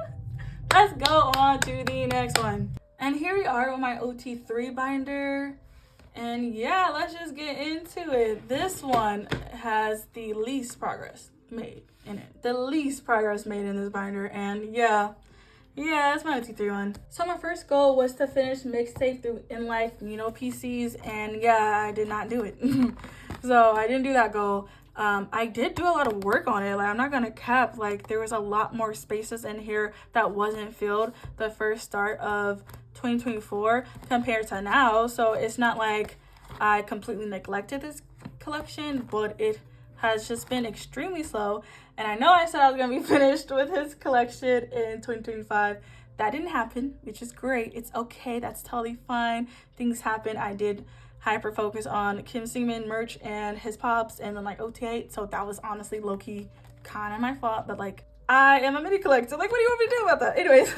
Let's go on to the next one. And here we are with my OT3 binder. And yeah, let's just get into it. This one has the least progress made in it. The least progress made in this binder. And yeah, that's my OT3 one. So my first goal was to finish mixtape through In Life PCs. And yeah, I did not do it. So I didn't do that goal. I did do a lot of work on it. Like, I'm not gonna cap, like, there was a lot more spaces in here that wasn't filled the first start of 2024 compared to now. So it's not like I completely neglected this collection, but it has just been extremely slow. And I know I said I was gonna be finished with his collection in 2025. That didn't happen, which is great. It's okay, that's totally fine. Things happen. I did hyper focus on Kim Sing-min merch and his pops, and then like OT8, so that was honestly low-key kind of my fault, but like, I am a mini collector, like, what do you want me to do about that? Anyways,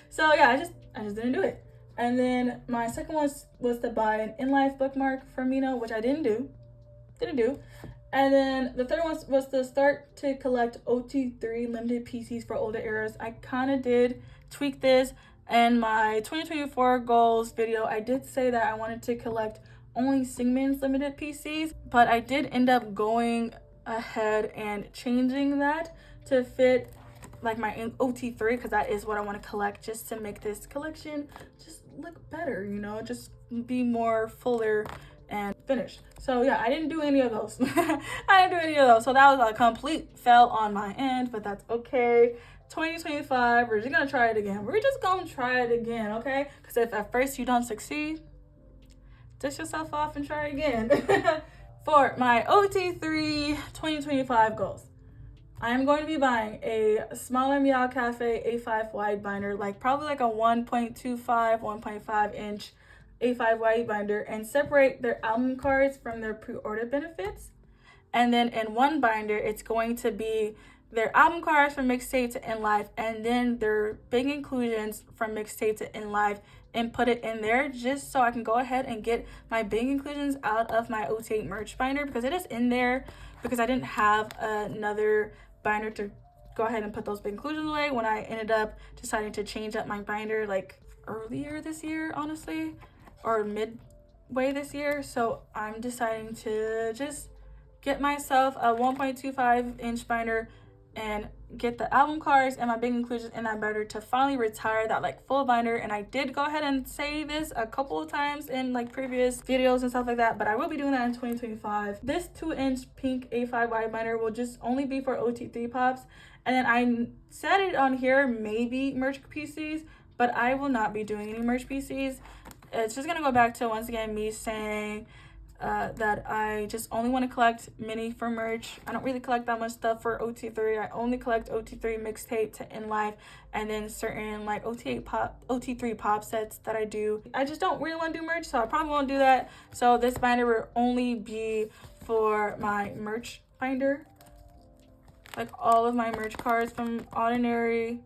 so yeah, I just didn't do it. And then my second one was to buy an In Life bookmark for Mina, which I didn't do. And then the third one was to start to collect OT3 limited PCs for older eras. I kind of did tweak this. In my 2024 goals video, I did say that I wanted to collect only Singmin's limited PCs, but I did end up going ahead and changing that to fit like my OT3, because that is what I want to collect, just to make this collection just look better, you know, just be more fuller and finished. So yeah, I didn't do any of those. So that was a complete fail on my end, but that's okay. 2025, we're just gonna try it again. Okay? Because if at first you don't succeed, dust yourself off and try again. For my OT3 2025 goals, I'm going to be buying a smaller Meow Cafe A5 wide binder, like probably like a 1.25, 1.5 inch A5 wide binder, and separate their album cards from their pre-order benefits. And then in one binder, it's going to be their album cards from mixtape to in life, and then their big inclusions from mixtape to in life, and put it in there just so I can go ahead and get my big inclusions out of my OT8 merch binder, because it is in there because I didn't have another binder to go ahead and put those big inclusions away when I ended up deciding to change up my binder like earlier this year, honestly, or midway this year. So I'm deciding to just get myself a 1.25 inch binder and get the album cards and my big inclusions in that binder to finally retire that like full binder. And I did go ahead and say this a couple of times in like previous videos and stuff like that, but I will be doing that in 2025. This 2-inch pink A5 wide binder will just only be for OT3 pops, and then I said it on here, maybe merch PCs, but I will not be doing any merch PCs. It's just gonna go back to, once again, me saying that I just only want to collect Minnie for merch. I don't really collect that much stuff for OT3. I only collect OT3 mixtape to in life, and then certain like OT3 pop sets that I do. I just don't really want to do merch, so I probably won't do that. So this binder will only be for my merch binder, like all of my merch cards from Ordinary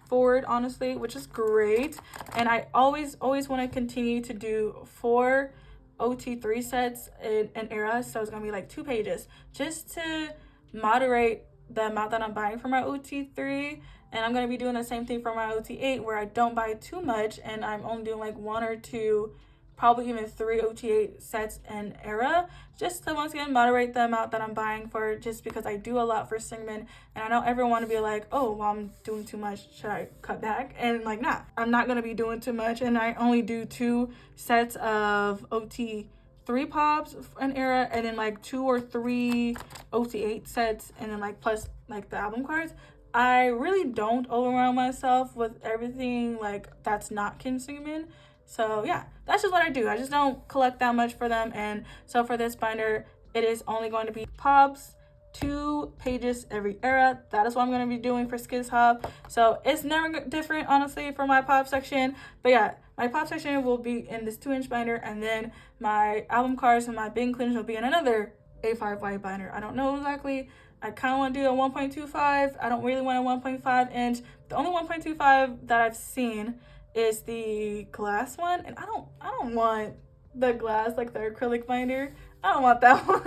forward, honestly, which is great. And I always want to continue to do 4 OT3 sets in an era, so it's gonna be like 2 pages, just to moderate the amount that I'm buying for my OT3. And I'm gonna be doing the same thing for my OT8, where I don't buy too much and I'm only doing like 1 or 2, probably even 3 OT8 sets an era, just to once again moderate the amount that I'm buying for, just because I do a lot for Singman, and I know everyone want to be like, oh, well, I'm doing too much, should I cut back? And like, nah, I'm not gonna be doing too much, and I only do 2 sets of OT3 pops an era, and then like 2 or 3 OT8 sets, and then like plus like the album cards. I really don't overwhelm myself with everything like that's not Kin Singman. So yeah, that's just what I do. I just don't collect that much for them. And so for this binder, it is only going to be pops, 2 pages every era. That is what I'm going to be doing for Skiz Hub. So it's never different, honestly, for my pop section. But yeah, my pop section will be in this 2-inch binder, and then my album cards and my big inclusions will be in another A5 wide binder. I don't know exactly. I kind of want to do a 1.25. I don't really want a 1.5 inch. The only 1.25 that I've seen is the glass one, and I don't want the glass, like the acrylic binder. I don't want that one.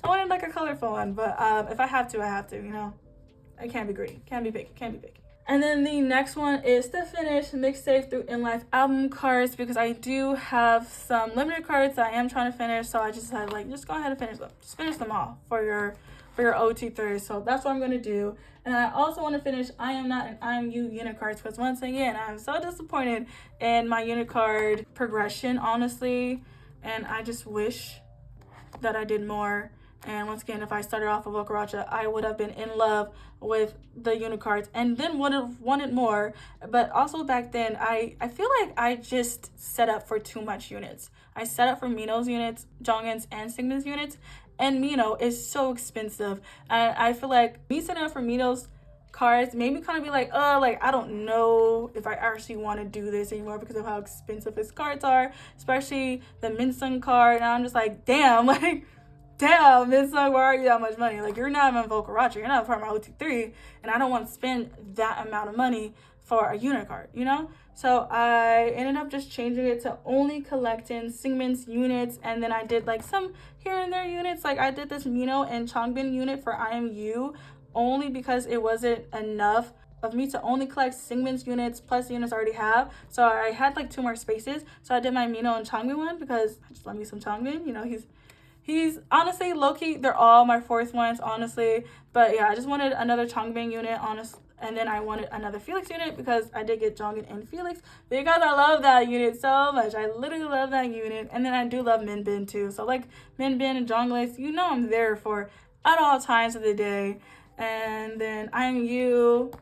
I wanted like a colorful one, but if I have to, I have to, you know. I can't be greedy, can't be picky. And then the next one is to finish mixtape through in life album cards, because I do have some limited cards that I am trying to finish. So I just decided, like, just go ahead and finish them. Just finish them all for your OT3. So that's what I'm going to do. And I also want to finish I Am Not and I Am You unit cards, because once again, I'm so disappointed in my unit card progression, honestly. And I just wish that I did more. And once again, if I started off with Okaracha, I would have been in love with the unit cards and then would have wanted more. But also back then, I feel like I just set up for too much units. I set up for Mino's units, Jongin's, and Signa's units. And Mino is so expensive. And I feel like me setting up for Mino's cards made me kind of be like, I don't know if I actually want to do this anymore because of how expensive his cards are, especially the Minsung card. And I'm just like, damn, Minsung, why are you that much money? Like, you're not even Volcaracha, you're not part of my OT3, and I don't want to spend that amount of money for a unit card, you know? So I ended up just changing it to only collecting Singman's units, and then I did like some here and there units. Like I did this Mino and Changbin unit for IMU only because it wasn't enough of me to only collect Singman's units plus the units I already have. So I had like 2 more spaces. So I did my Mino and Changbin one because just love me some Changbin. You know, he's He's honestly low-key, they're all my fourth ones, honestly. But yeah, I just wanted another Changbang unit, honestly. And then I wanted another Felix unit because I did get Jongin and Felix. Because I love that unit so much. I literally love that unit. And then I do love Minbin too. So like Minbin and Zhonglis, you know I'm there for at all times of the day. And then IMU,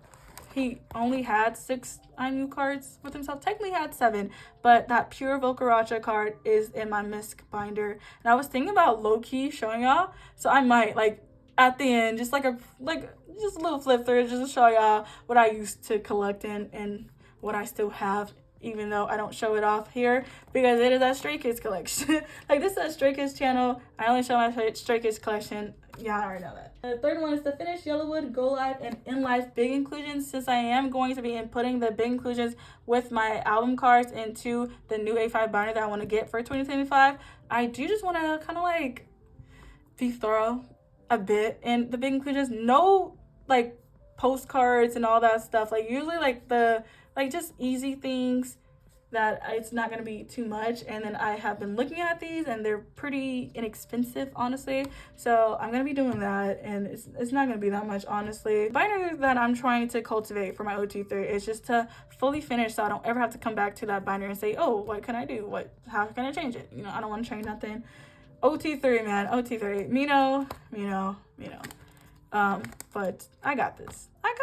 he only had 6 IMU cards with himself. Technically had 7, but that pure Volcaracha card is in my Misc Binder. And I was thinking about low-key showing y'all, so I might, like, at the end, just like just a little flip through, just to show y'all what I used to collect and what I still have, even though I don't show it off here because it is a Stray Kids collection. Like, this is a Stray Kids channel. I only show my Stray Kids collection. Yeah, I already know that. The third one is to finish Yellowwood, Go Live, and In Life big inclusions. Since I am going to be inputting the big inclusions with my album cards into the new A5 binder that I want to get for 2025, I do just want to kind of like be thorough a bit in the big inclusions. No like postcards and all that stuff. Like usually like the just easy things that it's not going to be too much. And then I have been looking at these and they're pretty inexpensive, honestly. So I'm going to be doing that, and it's not going to be that much, honestly. The binder that I'm trying to cultivate for my OT3 is just to fully finish so I don't ever have to come back to that binder and say, oh, what can I do? How can I change it? You know, I don't want to change nothing. OT3, man, OT3. Mino. But I got this. I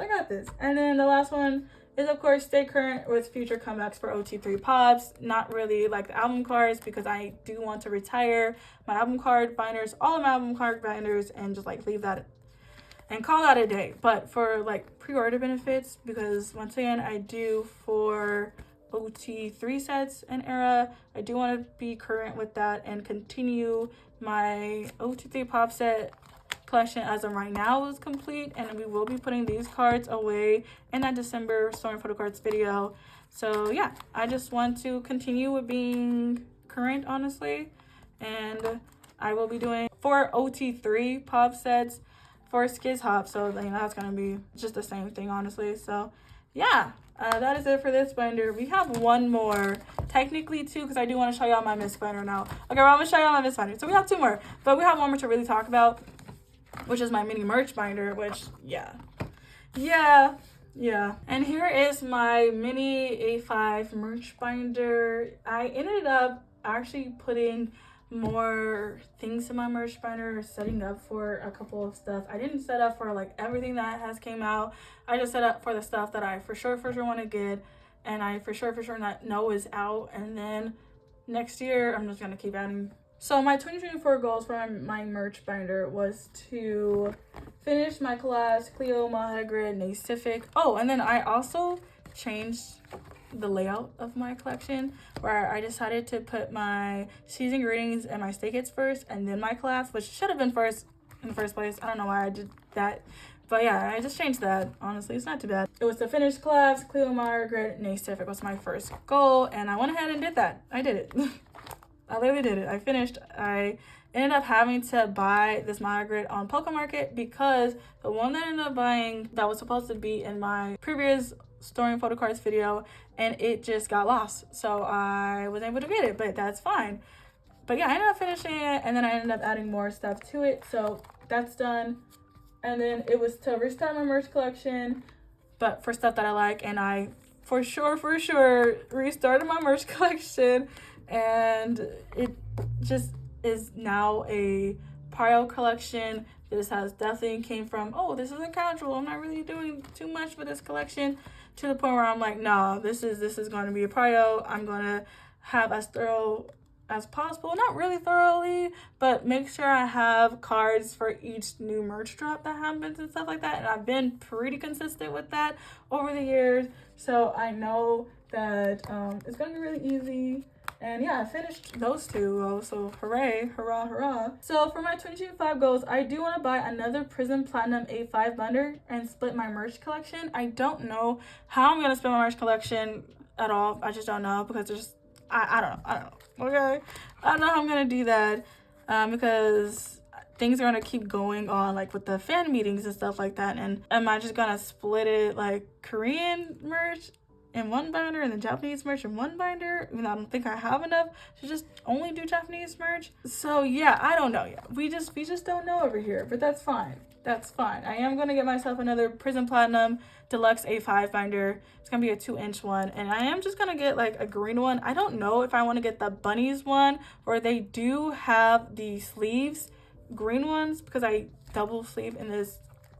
got this. And then the last one is, of course, stay current with future comebacks for OT3 Pops. Not really like the album cards because I do want to retire my album card binders, all of my album card binders, and just like leave that and call that a day. But for like pre-order benefits, because once again, I do for OT3 sets and era, I do want to be current with that and continue my OT3 Pop set collection as of right now is complete, and we will be putting these cards away in that December storing photo cards video. So yeah, I just want to continue with being current, honestly, and I will be doing 4 OT3 pop sets for Skiz Hop, so you know, that's gonna be just the same thing, honestly. So yeah, that is it for this binder. We have one more, technically 2, because I do want to show y'all my Misc Binder now. Okay, well, I'm gonna show y'all my Misc Binder. So we have 2 more, but we have one more to really talk about, which is my mini merch binder, which yeah. And here is my Minnie A5 merch binder. I ended up actually putting more things in my merch binder, setting up for a couple of stuff. I didn't set up for like everything that has came out. I just set up for the stuff that I for sure want to get, and I for sure not know is out. And then next year I'm just gonna keep adding. So my 2024 goals for my merch binder was to finish my class, Clio, Mahagrid, Nacific. Oh, and then I also changed the layout of my collection, where I decided to put my season greetings and my stay kits first, and then my class, which should have been first in the first place. I don't know why I did that. But yeah, I just changed that. Honestly, it's not too bad. It was to finish class, Clio, Mahagrid, Nacific was my first goal, and I went ahead and did that. I did it. I literally did it. I finished. I ended up having to buy this Mahagrid on Poke Market because the one that I ended up buying that was supposed to be in my previous storing photo cards video, and it just got lost. So I wasn't able to get it, but that's fine. But yeah, I ended up finishing it, and then I ended up adding more stuff to it. So that's done. And then it was to restart my merch collection, but for stuff that I like, and I for sure restarted my merch collection. And it just is now a Prio collection. This has definitely came from, oh, this is a casual, I'm not really doing too much with this collection, to the point where I'm like, nah, this is going to be a Prio. I'm going to have as thorough as possible, not really thoroughly, but make sure I have cards for each new merch drop that happens and stuff like that. And I've been pretty consistent with that over the years, so I know that it's going to be really easy. And yeah, I finished those 2, so hooray, hurrah. So for my 2025 goals, I do want to buy another Prism Platinum A5 Binder and split my merch collection. I don't know how I'm going to split my merch collection at all. I just don't know, because there's, I don't know, okay? I don't know how I'm going to do that, because things are going to keep going on, like with the fan meetings and stuff like that. And am I just going to split it like Korean merch in one binder and the Japanese merch in one binder, even though I don't think I have enough to just only do Japanese merch. So yeah, I don't know yet. We just don't know over here, but that's fine. That's fine. I am going to get myself another Prism Platinum Deluxe A5 binder. It's going to be a 2-inch one, and I am just going to get like a green one. I don't know if I want to get the bunnies one, or they do have the sleeves, green ones, because I double sleeve in this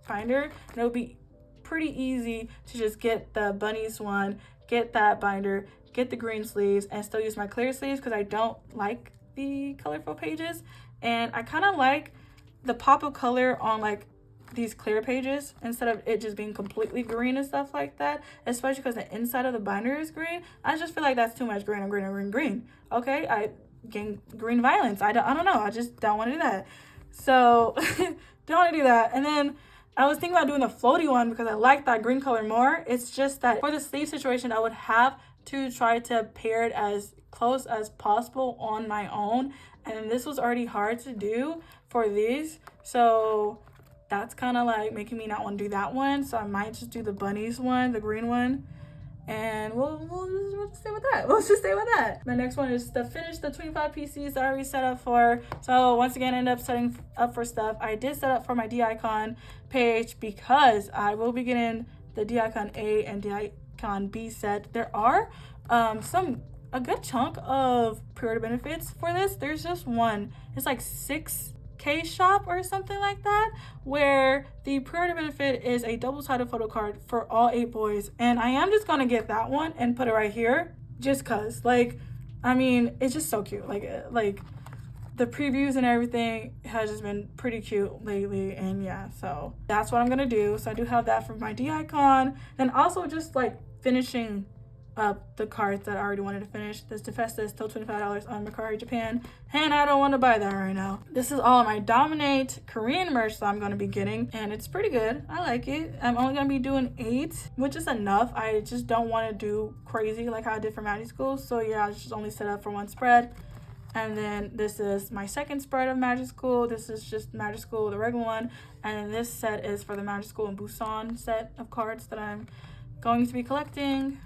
binder, and it would be pretty easy to just get the bunnies one, get that binder, get the green sleeves, and still use my clear sleeves because I don't like the colorful pages, and I kind of like the pop of color on like these clear pages instead of it just being completely green and stuff like that, especially because the inside of the binder is green. I just feel like that's too much green. Okay, I gain green violence. I don't know, I just don't want to do that. So don't want to do that. And then I was thinking about doing the floaty one because I like that green color more. It's just that for the sleeve situation, I would have to try to pair it as close as possible on my own, and this was already hard to do for these, so that's kind of like making me not want to do that one. So I might just do the bunnies one, the green one, and we'll just stay with that. We'll just stay with that. My next one is to finish the 25 PCs that I already set up for. So once again, I ended up setting up for stuff. I did set up for my D-Icon page because I will be getting the D-Icon A and D-Icon B set. There are a good chunk of pre-order benefits for this. There's just one. It's like 6K shop or something like that, where the pre-order benefit is a double-sided photo card for all 8 boys, and I am just gonna get that one and put it right here just cause, like, I mean, it's just so cute. Like the previews and everything has just been pretty cute lately, and yeah, so that's what I'm gonna do. So I do have that for my D-Icon, and also just like finishing up the cards that I already wanted to finish. This Defesta is still $25 on Mercari Japan, and I don't want to buy that right now. This is all of my Dominate Korean merch that I'm going to be getting, and it's pretty good. I like it. I'm only going to be doing 8, which is enough. I just don't want to do crazy like how I did for Magic School, so yeah, I just only set up for 1 spread. And then this is my 2nd spread of Magic School. This is just Magic School, the regular one, and then this set is for the Magic School and Busan set of cards that I'm going to be collecting.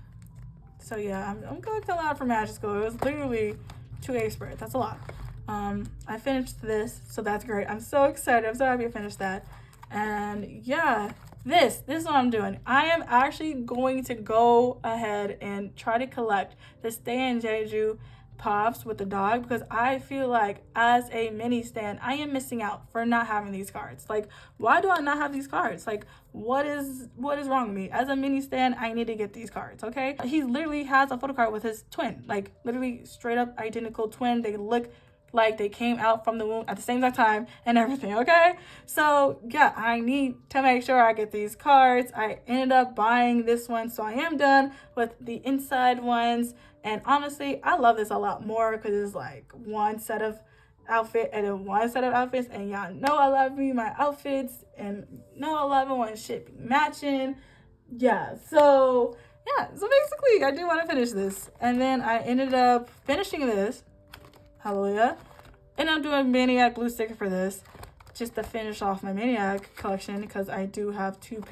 So yeah, I'm collecting a lot for Magic School. It was literally 2 A spreads. That's a lot. I finished this, so that's great. I'm so excited. I'm so happy to finish that. And yeah, this is what I'm doing. I am actually going to go ahead and try to collect the Stay in Jeju pops with the dog, because I feel like as a mini stan, I am missing out for not having these cards. Like, why do I not have these cards? Like, what is wrong with me? As a mini stan, I need to get these cards, okay? He literally has a photo card with his twin, like literally straight up identical twin. They look like they came out from the womb at the same time and everything, okay? So yeah, I need to make sure I get these cards. I ended up buying this one, so I am done with the inside ones. And honestly, I love this a lot more because it's like 1 set of outfit and then 1 set of outfits, and y'all know I love me my outfits, and know I love it when shit be matching. Yeah, so yeah, so basically I do want to finish this, and then I ended up finishing this. Hallelujah. And I'm doing Maniac blue sticker for this, just to finish off my Maniac collection, because I do have 2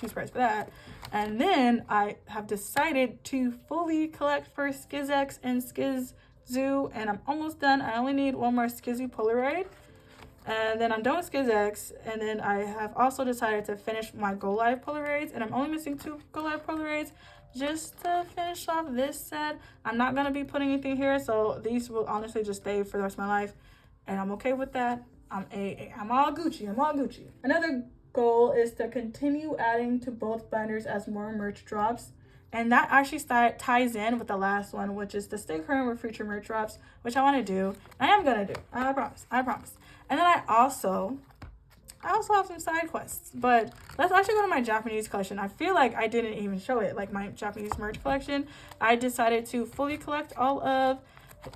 spreads for that. And then I have decided to fully collect for SKZ and SKZ, and I'm almost done. I only need 1 more SKZ Polaroid, and then I'm done with SKZ. And then I have also decided to finish my Go Live Polaroids, and I'm only missing 2 Go Live Polaroids just to finish off this set. I'm not going to be putting anything here, so these will honestly just stay for the rest of my life, and I'm okay with that. I'm all Gucci. Another goal is to continue adding to both binders as more merch drops, and that actually ties in with the last one, which is to stay current with future merch drops, which I want to do. I am gonna do. I promise. And then I also have some side quests, but let's actually go to my Japanese collection. I feel like I didn't even show it, like my Japanese merch collection. I decided to fully collect all of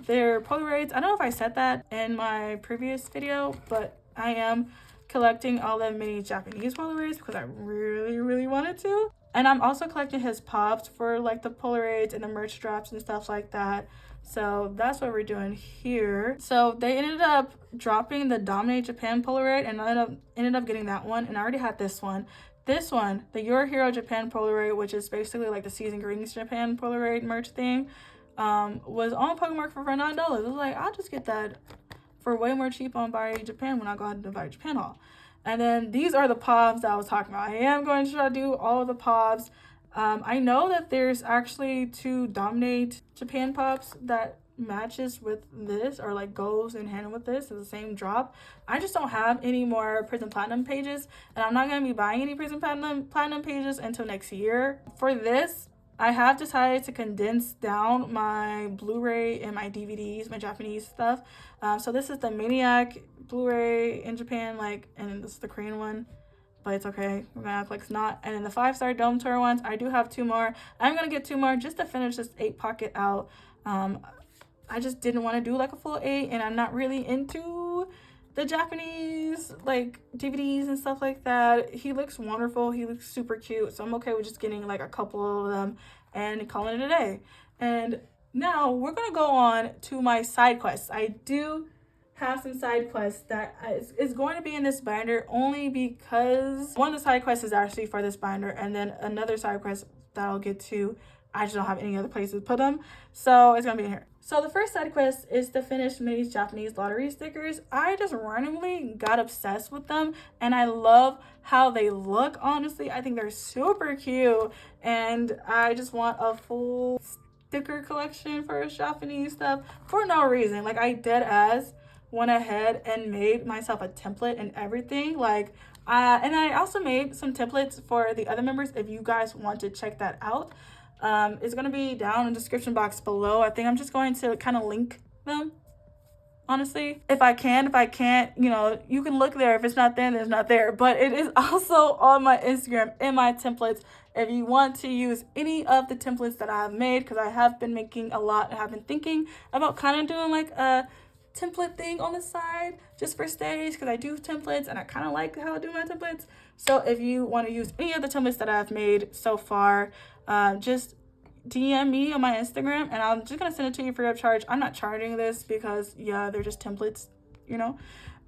their Polaroids. I don't know if I said that in my previous video, but I am collecting all the mini Japanese Polaroids because I really wanted to. And I'm also collecting his pops for like the Polaroids and the merch drops and stuff like that. So that's what we're doing here. So they ended up dropping the Dominate Japan Polaroid, and I ended up getting that one, and I already had this one. This one, the Your Hero Japan Polaroid, which is basically like the Season Greetings Japan Polaroid merch thing, was on Pokemark for $9. I was like, I'll just get that for way more cheap on Buy Japan when I go ahead and Buy Japan haul. And then these are the POBs that I was talking about. I am going to try to do all of the POBs. I know that there's actually 2 Dominate Japan POBs that matches with this, or like goes in hand with this. It's the same drop. I just don't have any more Prism Platinum pages, and I'm not going to be buying any Prism Platinum pages until next year. For this, I have decided to condense down my Blu-ray and my DVDs, my Japanese stuff. So this is the Maniac Blu-ray in Japan, like, and this is the Korean one, but it's okay. We're gonna act like it's not. And then the 5-star Dome Tour ones, I do have 2 more. I'm gonna get 2 more just to finish this 8 pocket out. I just didn't want to do like a full 8, and I'm not really into the Japanese like DVDs and stuff like that. He looks wonderful. He looks super cute. So I'm okay with just getting like a couple of them and calling it a day. And now we're going to go on to my side quests. I do have some side quests that is going to be in this binder only because one of the side quests is actually for this binder, and then another side quest that I'll get to, I just don't have any other places to put them, so it's gonna be in here. So the first side quest is to finish Minnie's Japanese lottery stickers. I just randomly got obsessed with them, and I love how they look. Honestly, I think they're super cute, and I just want a full sticker collection for Japanese stuff for no reason. Like, I dead ass went ahead and made myself a template and everything. Like, and I also made some templates for the other members if you guys want to check that out. It's going to be down in the description box below. I think I'm just going to kind of link them, honestly. If I can. If I can't, you know, you can look there. If it's not there, then it's not there. But it is also on my Instagram in my templates if you want to use any of the templates that I have made, because I have been making a lot and have been thinking about kind of doing like a template thing on the side just for stage, because I do templates and I kind of like how I do my templates. So if you want to use any of the templates that I've made so far, just DM me on my Instagram and I'm just gonna send it to you free of charge. I'm not charging this because, yeah, they're just templates, you know.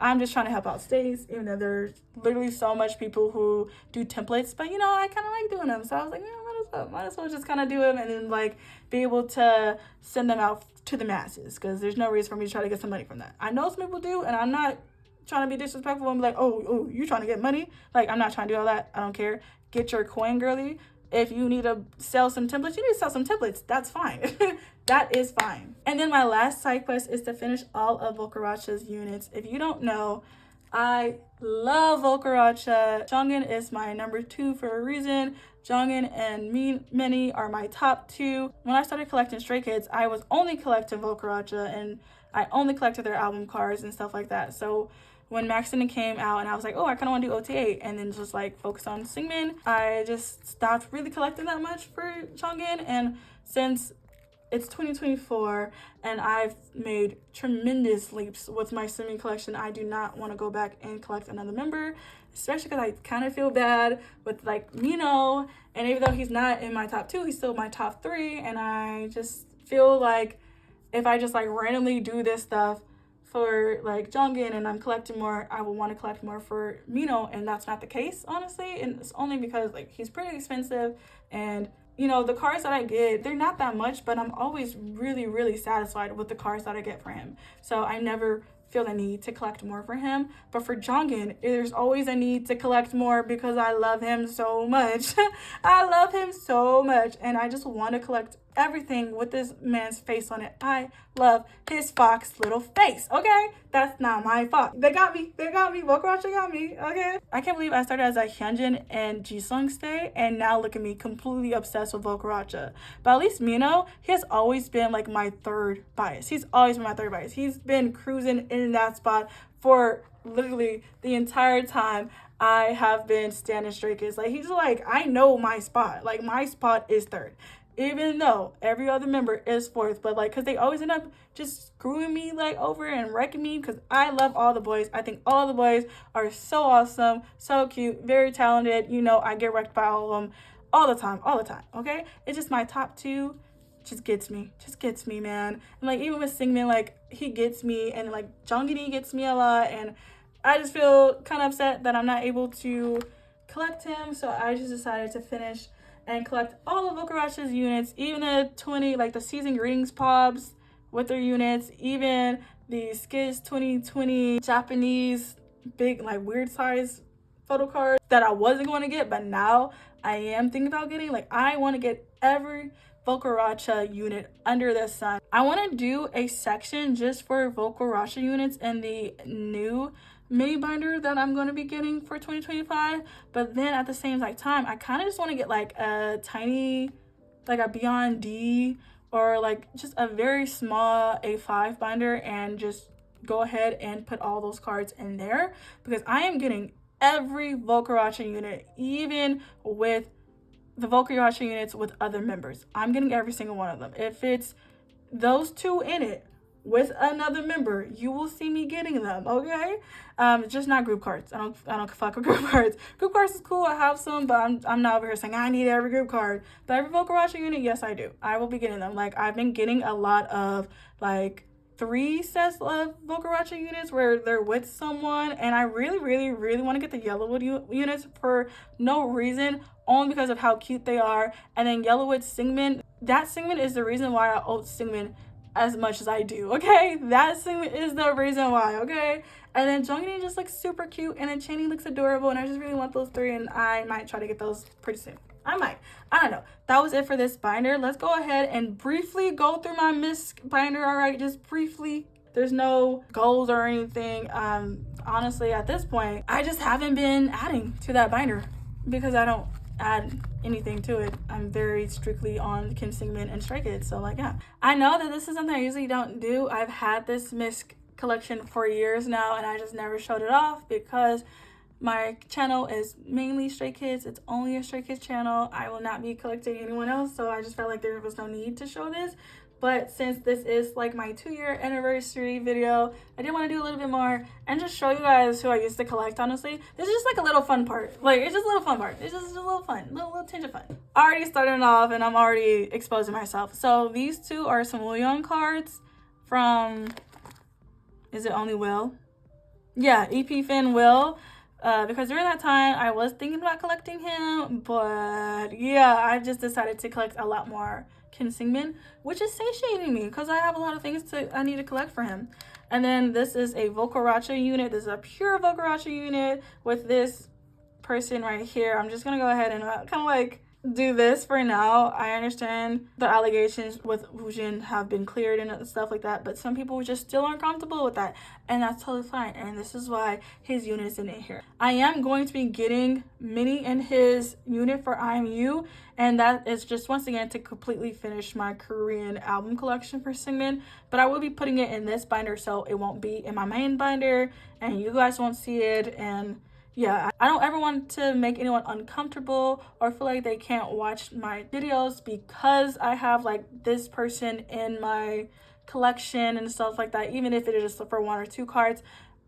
I'm just trying to help out stays, even though there's literally so much people who do templates, but, you know, I kind of like doing them. So I was like, yeah, might as well just kind of do them and then like be able to send them out to the masses, because there's no reason for me to try to get some money from that. I know some people do, and I'm not trying to be disrespectful and be like, oh, you trying to get money? Like, I'm not trying to do all that. I don't care. Get your coin, girly. If you need to sell some templates, you need to sell some templates. That's fine. That is fine. And then my last side quest is to finish all of Volcaracha's units. If you don't know, I love Volcaracha. Jongin is my number 2 for a reason. Jongin and Minnie are my top 2. When I started collecting Stray Kids, I was only collecting Volcaracha, and I only collected their album cards and stuff like that. So when Maxine came out and I was like, oh, I kind of want to do OT8 and then just like focus on Singmin, I just stopped really collecting that much for Jongin. And since it's 2024 and I've made tremendous leaps with my Singmin collection, I do not want to go back and collect another member, especially because I kind of feel bad with like Mino, and even though he's not in my top 2, he's still my top 3, and I just feel like if I just like randomly do this stuff for like Jongin and I'm collecting more, I will want to collect more for Mino, and that's not the case, honestly. And it's only because like he's pretty expensive, and you know, the cards that I get, they're not that much, but I'm always really, really satisfied with the cards that I get for him. So I never feel the need to collect more for him. But for Jongin, there's always a need to collect more because I love him so much. I love him so much, and I just want to collect everything with this man's face on it. I love his fox little face, okay? That's not my fault. They got me. Volcaracha got me, okay? I can't believe I started as a Hyunjin and Jisung stay, and now look at me, completely obsessed with Volcaracha. But at least Mino, he has always been like my 3rd bias. He's always been my 3rd bias. He's been cruising in that spot for literally the entire time I have been standing Stray Kids. Like, he's like, I know my spot. Like, my spot is 3rd. Even though every other member is 4th, but like, because they always end up just screwing me like over and wrecking me, because I love all the boys. I think all the boys are so awesome, so cute, very talented. You know, I get wrecked by all of them all the time, okay? It's just my top 2 just gets me, man. And like, even with Singmin, like, he gets me, and like Jongin gets me a lot, and I just feel kind of upset that I'm not able to collect him, so I just decided to finish and collect all of Okuracha's units, even the 20, like the season greetings pobs with their units, even the SKZ 2020 Japanese big, like weird size photo cards that I wasn't going to get, but now I am thinking about getting. Like, I want to get every Okuracha unit under the sun. I want to do a section just for Okuracha units in the new Minnie binder that I'm going to be getting for 2025, but then at the same time I kind of just want to get like a tiny, like a Beyond D or like just a very small A5 binder and just go ahead and put all those cards in there, because I am getting every Okuracha unit, even with the Okuracha units with other members. I'm getting every single one of them. If it's those two in it with another member, you will see me getting them, okay? Just not group cards. I don't fuck with group cards. Group cards is cool, I have some, but I'm not over here saying I need every group card. But every Okuracha unit, yes I do. I will be getting them. Like, I've been getting a lot of like 3 sets of Okuracha units where they're with someone, and I really want to get the Yellowwood units for no reason, only because of how cute they are. And then Yellowwood Singman, that Singman is the reason why I own Singman as much as I do, okay? That Singman is the reason why, okay? And then Jongin just looks super cute, and then Channing looks adorable, and I just really want those 3, and I might try to get those pretty soon. I don't know. That was it for this binder. Let's go ahead and briefly go through my Misc binder, all right? Just briefly. There's no goals or anything. Honestly, at this point, I just haven't been adding to that binder because I don't add anything to it. I'm very strictly on Kim Singmin and Stray Kids, so like, yeah. I know that this is something I usually don't do. I've had this Misc collection for years now, and I just never showed it off because my channel is mainly Stray Kids. It's only a Stray Kids channel. I will not be collecting anyone else, so I just felt like there was no need to show this. But since this is like my 2-year anniversary video, I did want to do a little bit more and just show you guys who I used to collect, honestly. This is just like a little fun part. Like, it's just a little fun part. It's just a little fun, little tinge of fun. Already starting off, and I'm already exposing myself. So these two are some Wooyoung cards from, is it only Will? Yeah, EP Fin Will. Because during that time I was thinking about collecting him, but yeah, I just decided to collect a lot more Kim Singmin, which is satiating me because I have a lot of things I need to collect for him. And then this is a Okuracha unit. This is a pure Okuracha unit with this person right here. I'm just gonna go ahead and kind of like do this for now. I understand the allegations with Woojin have been cleared and stuff like that, but some people just still aren't comfortable with that, and that's totally fine. And this is why his unit is in it here. I am going to be getting Minnie and his unit for IMU, and that is just once again to completely finish my Korean album collection for Singmin, but I will be putting it in this binder, so it won't be in my main binder and you guys won't see it. And yeah, I don't ever want to make anyone uncomfortable or feel like they can't watch my videos because I have like this person in my collection and stuff like that, even if it is just for 1 or 2 cards.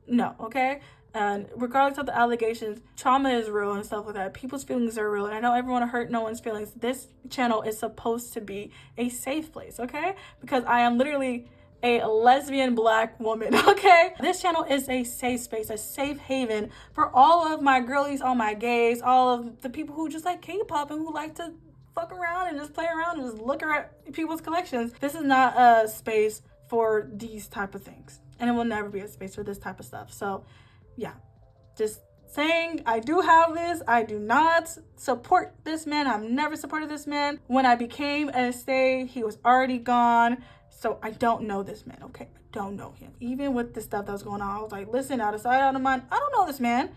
No, okay? And regardless of the allegations, trauma is real and stuff like that. People's feelings are real, and I don't ever want to hurt no one's feelings. This channel is supposed to be a safe place, okay? Because I am literally a lesbian black woman, okay? This channel is a safe space, a safe haven for all of my girlies, all my gays, all of the people who just like K-pop and who like to fuck around and just play around and just look at people's collections. This is not a space for these type of things, and it will never be a space for this type of stuff. So yeah, just saying, I do have this. I do not support this man. I've never supported this man. When I became a stay, he was already gone. So I don't know this man, okay? I don't know him. Even with the stuff that was going on, I was like, listen, out of sight, out of mind. I don't know this man.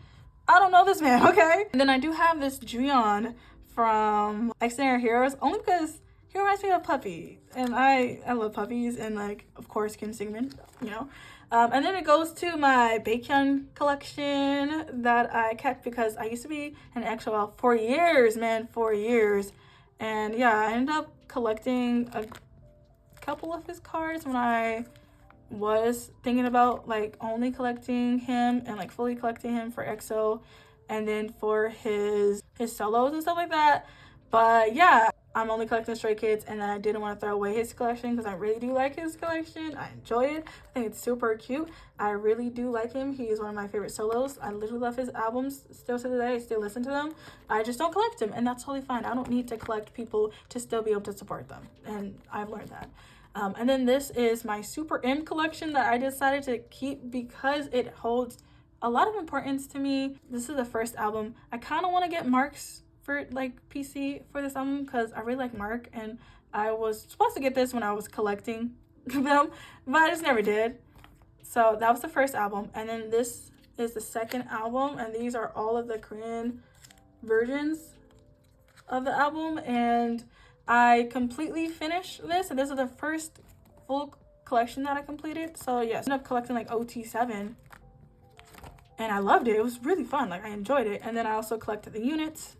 I don't know this man, okay? And then I do have this Juyeon from Extraordinary Heroes, only because he reminds me of Puppy. And I love puppies, and like, of course, Kim Singmin, you know? And then it goes to my Baekhyun collection that I kept because I used to be an EXO-L for years, man, for years. And yeah, I ended up collecting a couple of his cards when I was thinking about like only collecting him and like fully collecting him for EXO, and then for his solos and stuff like that. But yeah, I'm only collecting Stray Kids, and then I didn't want to throw away his collection because I really do like his collection. I enjoy it. I think it's super cute. I really do like him. He is one of my favorite solos. I literally love his albums still to the day. I still listen to them. I just don't collect them, and that's totally fine. I don't need to collect people to still be able to support them, and I've learned that. And then this is my Super M collection that I decided to keep because it holds a lot of importance to me. This is the first album. I kind of want to get Mark's for like PC for this album because I really like Mark, and I was supposed to get this when I was collecting them, but I just never did. So that was the first album, and then this is the second album, and these are all of the Korean versions of the album, and I completely finished this, and this is the first full collection that I completed. So yes, I ended up collecting like OT7, and I loved it. It was really fun. Like, I enjoyed it. And then I also collected the units.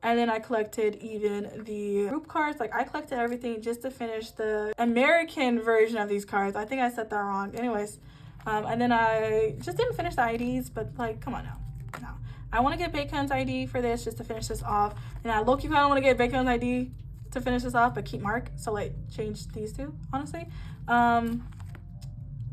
And then I collected even the group cards. Like, I collected everything just to finish the American version of these cards. I think I said that wrong. Anyways, and then I just didn't finish the IDs, but like, come on now. No. I want to get Bacon's ID for this just to finish this off. And I low-key kind of want to get Bacon's ID to finish this off, but keep Mark. So like, change these two, honestly.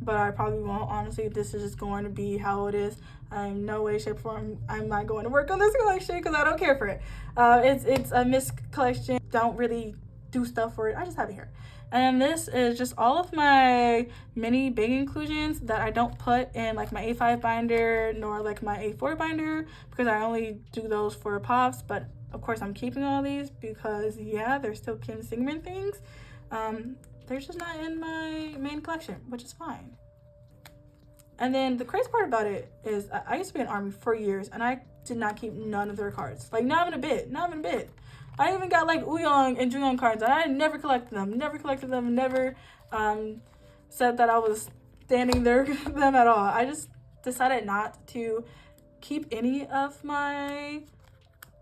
But I probably won't. Honestly, this is just going to be how it is. I'm no way, shape, or form. I'm not going to work on this collection because I don't care for it. It's a Misc collection. Don't really do stuff for it. I just have it here. And this is just all of my mini big inclusions that I don't put in like my A5 binder nor like my A4 binder because I only do those for pops. But of course, I'm keeping all these because yeah, they're still Kim Singman things. They're just not in my main collection, which is fine. And then the crazy part about it is I used to be in Army for years, and I did not keep none of their cards. Like, not even a bit. I even got like Uyong and Juyong cards, and I never collected them, never said that I was standing there them at all. I just decided not to keep any of my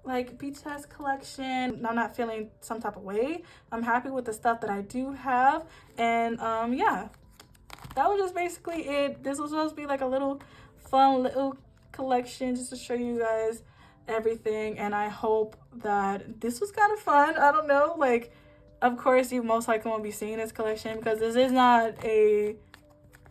like BTS collection. I'm not feeling some type of way. I'm happy with the stuff that I do have, and yeah, that was just basically it. This was supposed to be like a little fun little collection just to show you guys everything, and I hope that this was kind of fun. I don't know, like, of course you most likely won't be seeing this collection because this is not a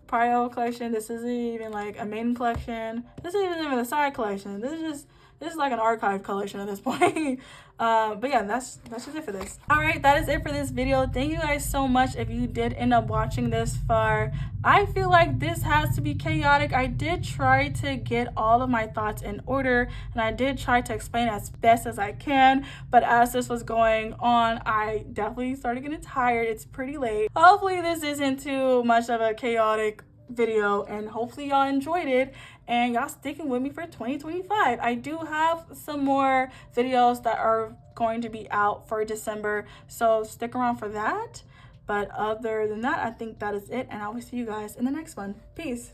prio collection. This isn't even like a main collection. This isn't even a side collection. This is like an archive collection at this point. But yeah, that's just it for this. All right, that is it for this video. Thank you guys so much if you did end up watching this far. I feel like this has to be chaotic. I did try to get all of my thoughts in order, and I did try to explain as best as I can, but as this was going on, I definitely started getting tired. It's pretty late. Hopefully this isn't too much of a chaotic video, and hopefully y'all enjoyed it and y'all sticking with me for 2025. I do have some more videos that are going to be out for December, so stick around for that. But other than that, I think that is it, and I will see you guys in the next one. Peace.